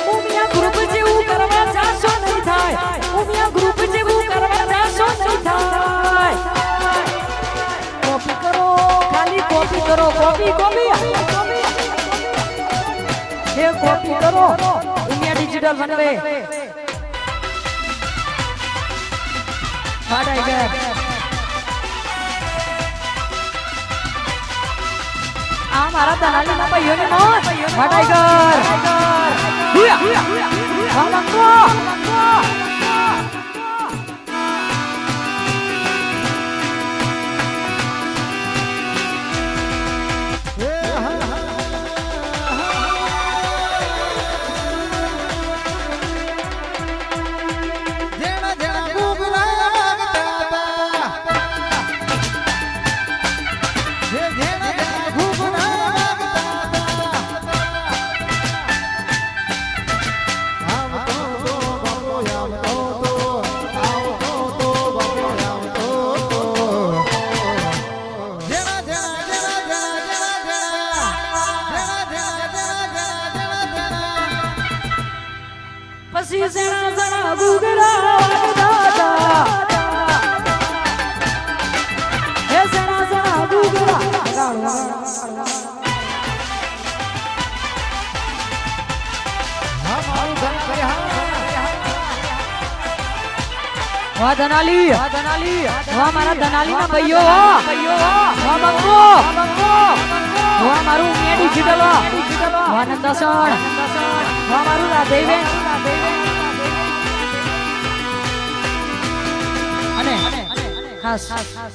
ઉમિયા ગ્રુપ જેવું કરવા જાશો નહીં થાય ઉમિયા ગ્રુપ જેવું કરવા જાશો નહીં થાય કોપી કરો ખાલી કોપી કરો કોપી હે કોપી કરો ઉમિયા ડિજિટલ બનવે ફાટાઈ ગયા આ મારા દલાલીના ભાઈઓને મોત ફાટાઈ ગયા વાલંગો પછી જણા જણા ગુગરા દાદા હે જણા જણા ગુગરા વાહ ધનાલી વાહ મારા ધનાલી ના ભાઈઓ વાહ બંગો વાહ મારું ઉમિયા ડિજિટલ વાહ નંદાસણ વાહ મારું રાધેવેન અને ખાસ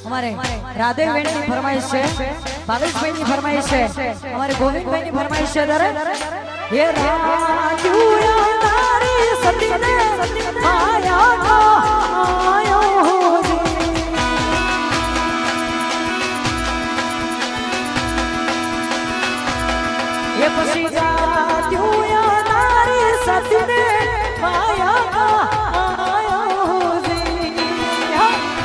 અમારે રાધેવેન ની ફરમાઈશ છે ભાવેશભાઈ ની ફરમાઈશ છે અમારે ગોવિંદભાઈ ની ફરમાઈશ છે દરે હે રાજુયા તારી સતીને માયા આયો ये પછી રાજુયા તારી સતીને માયા આયો ये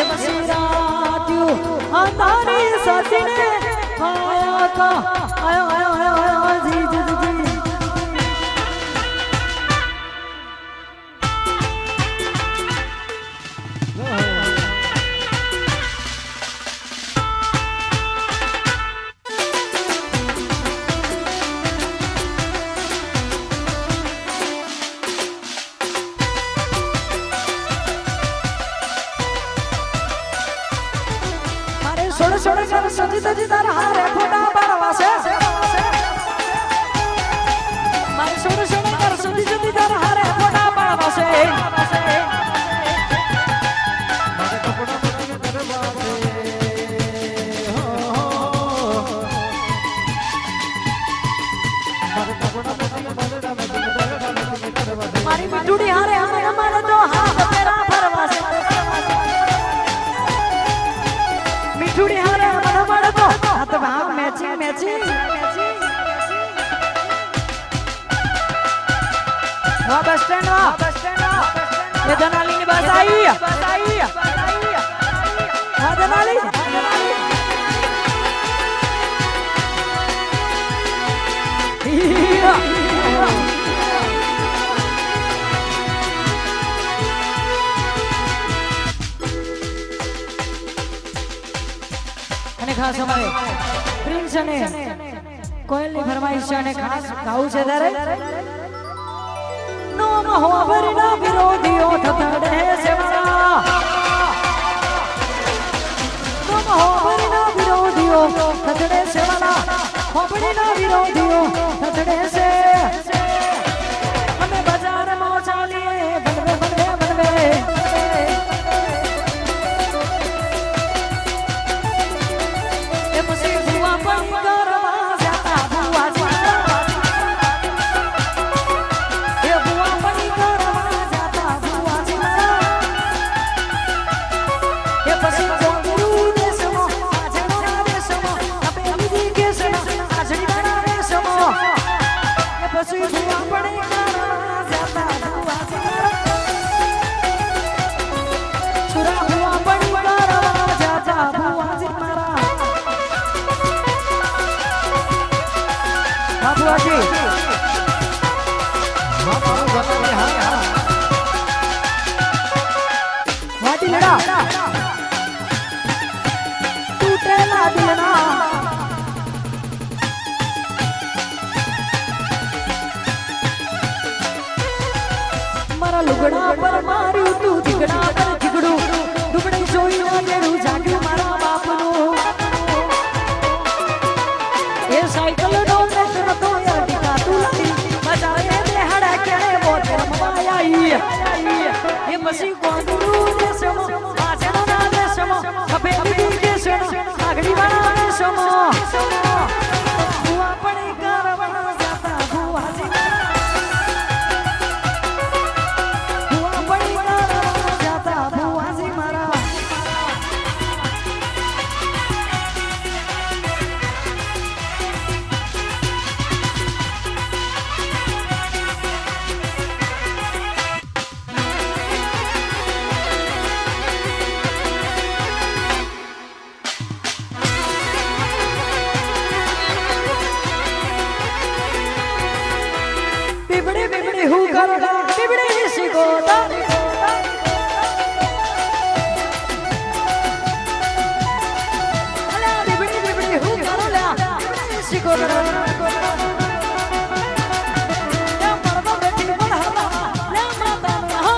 પછી રાત્યુ અંધારી સતીને માયા કા આયો જી સોડ સોડ કર સજી તજી તાર હારે ફોટા પાડવા છે મારે સોડ સોડ કર સજી તજી તાર હારે ફોટા પાડવા છે મારે કપડા પડી કરવા છે મારે કપડા પડી મારી મીઠુડી હારે અમારે તો હાથ પેરા ફરવા છે મીઠુડી હારે મને તો આ તો ભાવ મેચિંગ વાહ બસ સ્ટેન્ડ વાહ એ ધનાલી ની બસ આવી વાહ ધનાલી અને ખાસ અમારે પ્રિન્સ અને કોયલની ફરમાઈશ છે અને ખાસ ગાવું છે ત્યારે નોમ હોવરના વિરોધીઓ થથડે સેવા નોમ હોવરના વિરોધીઓ થથડે સેવા હોવરના વિરોધીઓ થથડે સે અમે બજારમાં ચાલીએ બનવે બનવે બનવે એ પછી ભુવા પણ કરવા જાતા ભુવાજી એ ભુવા પણ કરવા જાતા ભુવાજી એ પછી જોગુરુ દેશમાં આજના દેશમાં આપેલી કેસના આજના દેશમાં એ પછી ભુવા પણ કરવા જાતા ભુવાજી સુરા ભુવા પણ કરવા જાતા ભુવાજી મારા બાબુજી વાટી લડા તૂટેલા દિલના મારા લુગડા પર માર્યું તું દીકડા પર દીકડું દુબળી જોઈને લેડું જાગ્યું મારા બાપનું એ સાયકલ નો ટ્રેક્ટર તો યાર તું લડી બજારે બેહડા કેણે બોતે મવાઈ એ પછી ગોંડુરુ દેશમાં આજના દેશમાં ખબેલી દેશમાં આગળી વાળા દેશમાં ભુવા પણ કરવા જાતા ભુવાજી ભુવા પણ કરવા જાતા ભુવાજી મારા बिबड़ी बिबड़ी हु करोड़ा बिबड़ी सिगोदा अला बिबड़ी बिबड़ी हु करोड़ा बिबड़ी सिगोदा या मरदा बेटी बलहला या माता हो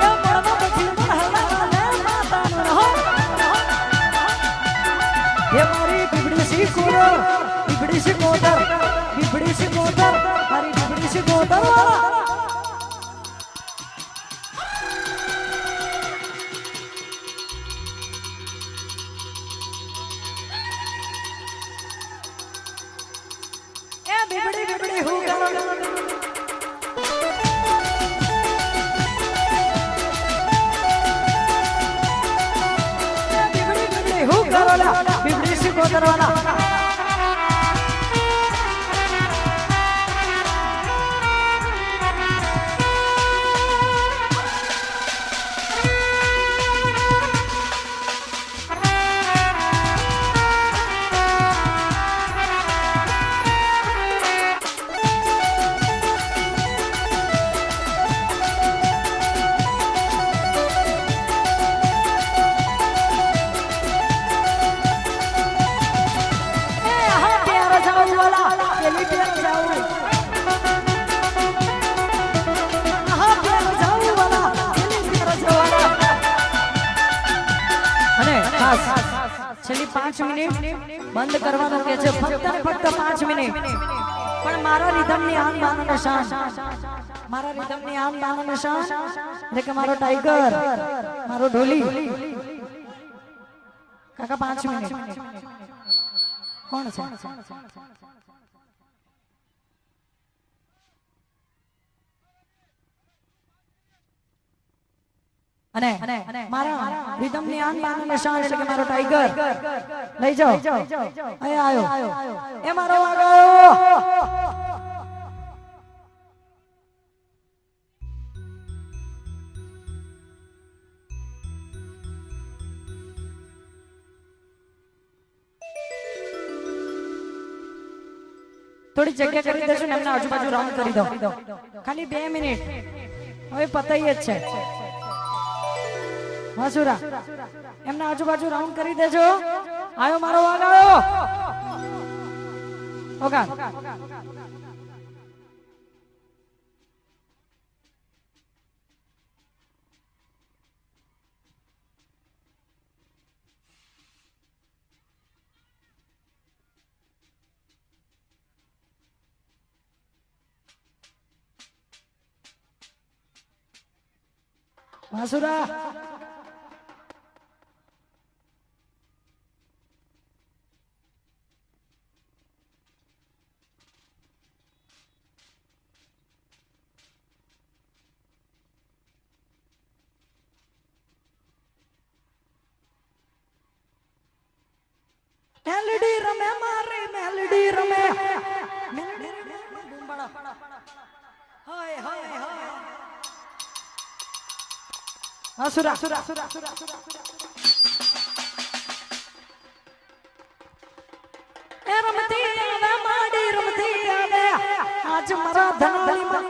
या मरदा बेटी बलहला या माता हो ये मारी बिबड़ी सिगोदा बिबड़ी सिगोदा बिबड़ी से गोदर हरी बिबड़ी से गोदर वाला ए बिबड़ी बिबड़ी हूँ करो बिबड़ी बिबड़ी हूँ करो बिबड़ी से गोदर वाला છેલ્લી 5 મિનિટ બંધ કરવાનું કે છે ફક્ત ને ફક્ત 5 મિનિટ પણ મારા રિધમની આન બાન અને શાન મારા રિધમની આન બાન અને શાન એટલે કે મારો ટાઈગર મારો ઢોલી કાકા 5 મિનિટ કોણ છે અને મારા રિધમની આન બાન અને શાન એટલે કે મારો ટાઈગર લઈ જાઓ અહીંયા આયો એ મારો વાગો થોડી જગ્યા કરી દેજો ને એમને આજુબાજુ રાઉન્ડ કરી દો ખાલી 2 મિનિટ હવે પતાઈ જ છે વાસુરા એમના આજુબાજુ રાઉન્ડ કરી દેજો. આયો મારો વાગ આવ્યો. ઓકા વાસુરા મેલડી રમે મારી મેલડી રમે મેલડી રમે બુંબાડા હાય હાય હાય વાસુરા એ રમતી આવે માડી રમતી આવે આજ મારા ધનાલી માં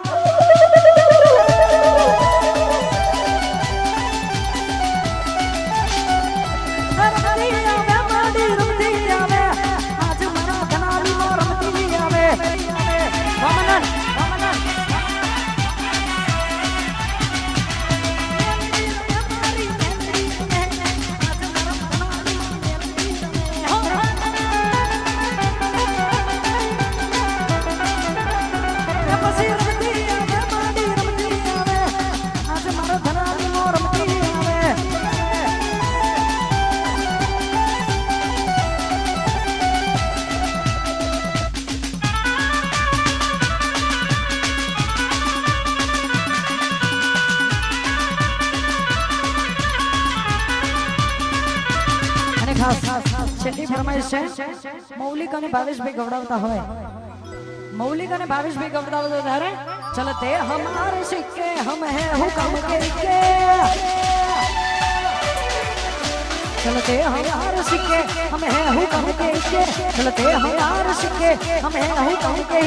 છેલ્લી ફરમાઈશ છે. મૌલિક અને ભાવેશભાઈ ગવડાવતા હોય. मौलिक ने भावेश भाई गवड़ा धारे चलते हमारे सिक्के हम हैं हुक्म के चलते हमारे सिक्के हम हैं हुक्म के चलते हमारे सिक्के हम हैं हुक्म के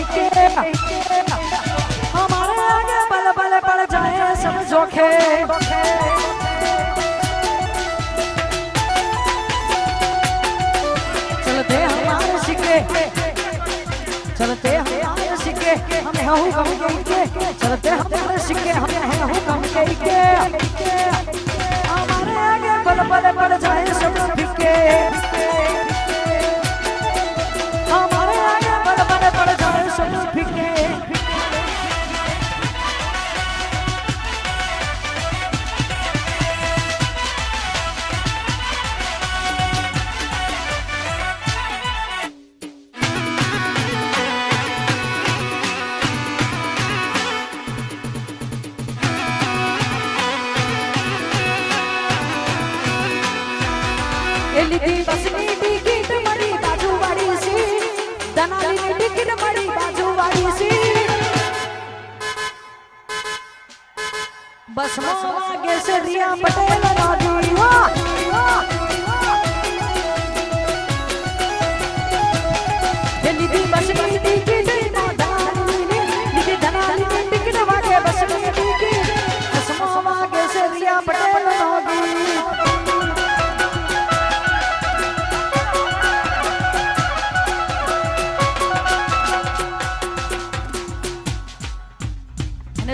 हमारे आगे पल पल पड़ जाए सब जोखे चलते हमारे सिक्के चलते हमारे सिक्के हम हैं हुक्म के चलते हमारे सिक्के हम हैं हुक्म के हमारे आगे पल पल पड़ जाए सब फिक्के हमारे आगे पल पल पड़ जाए सब फिक्के बसनी टिकट मड़ी बाजू वाली सी दनाली ने टिकट मड़ी बाजू वाली सी बस आगे से रिया पटेल राजू दिल्ली बसनी टिकट दनाली ने टिकट वागे बसनी टिकट बस आगे से रिया पटेल राजू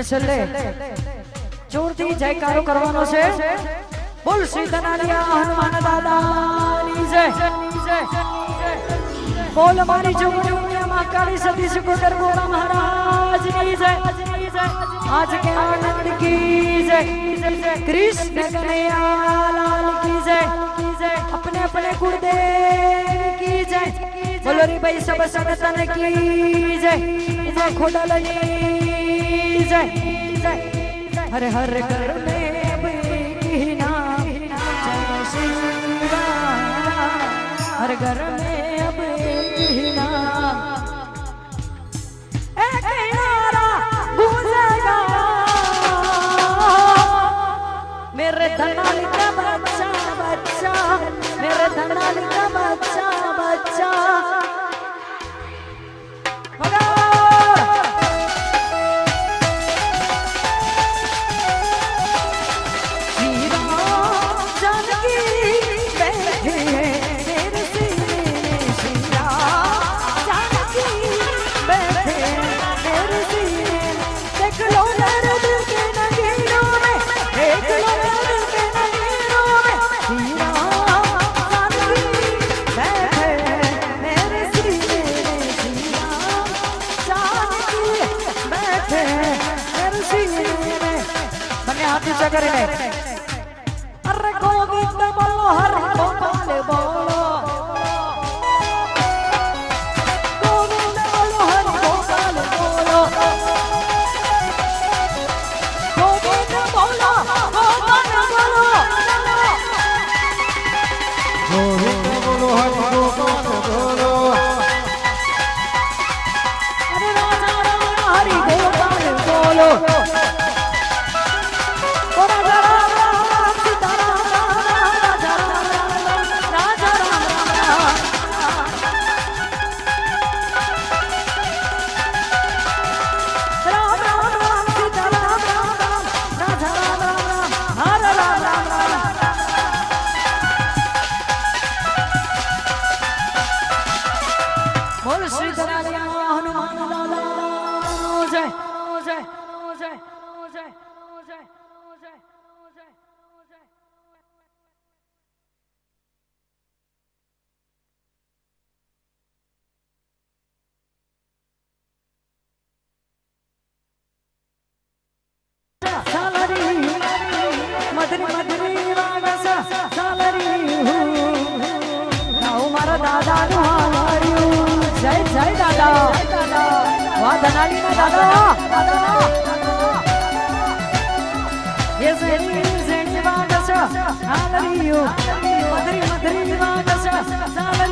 છેલ્લે જોરથી જયકારો કરવાનો છે બોલ શ્રી ધનાલિયા હનુમાન દાદાની જય બોલ મારી જોગણીયા માં કાળી સતી સુકોદર ગોરા મહારાજની જય आज के आनंद की जय कृष्ण कन्हैया लाल की जय अपने अपने गुरुदेव की जय बोलो रे भाई सब संगतन की जय खोडल जय हर हर कर में बीना जय श्री राम हर घर में अब बीना एक नारा गूंजेगा मेरे धनाली का बच्चा बच्चा मेरे धनाली का बच्चा बच्चा બેઠે નરસિંહ મને હાથ ઊંચા કરીને અરે ગોવિંદ બોલો હર ગોપાલ બોલો ગોવિંદ બોલો હર ગોપાલ બોલો ગોવિંદ બોલો ગોપાલ બોલો ગોવિંદ બોલો હરિ ગોપાલ બોલો અરે રાજા રામ હરિ ગોપાલ બોલો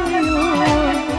Hallelujah.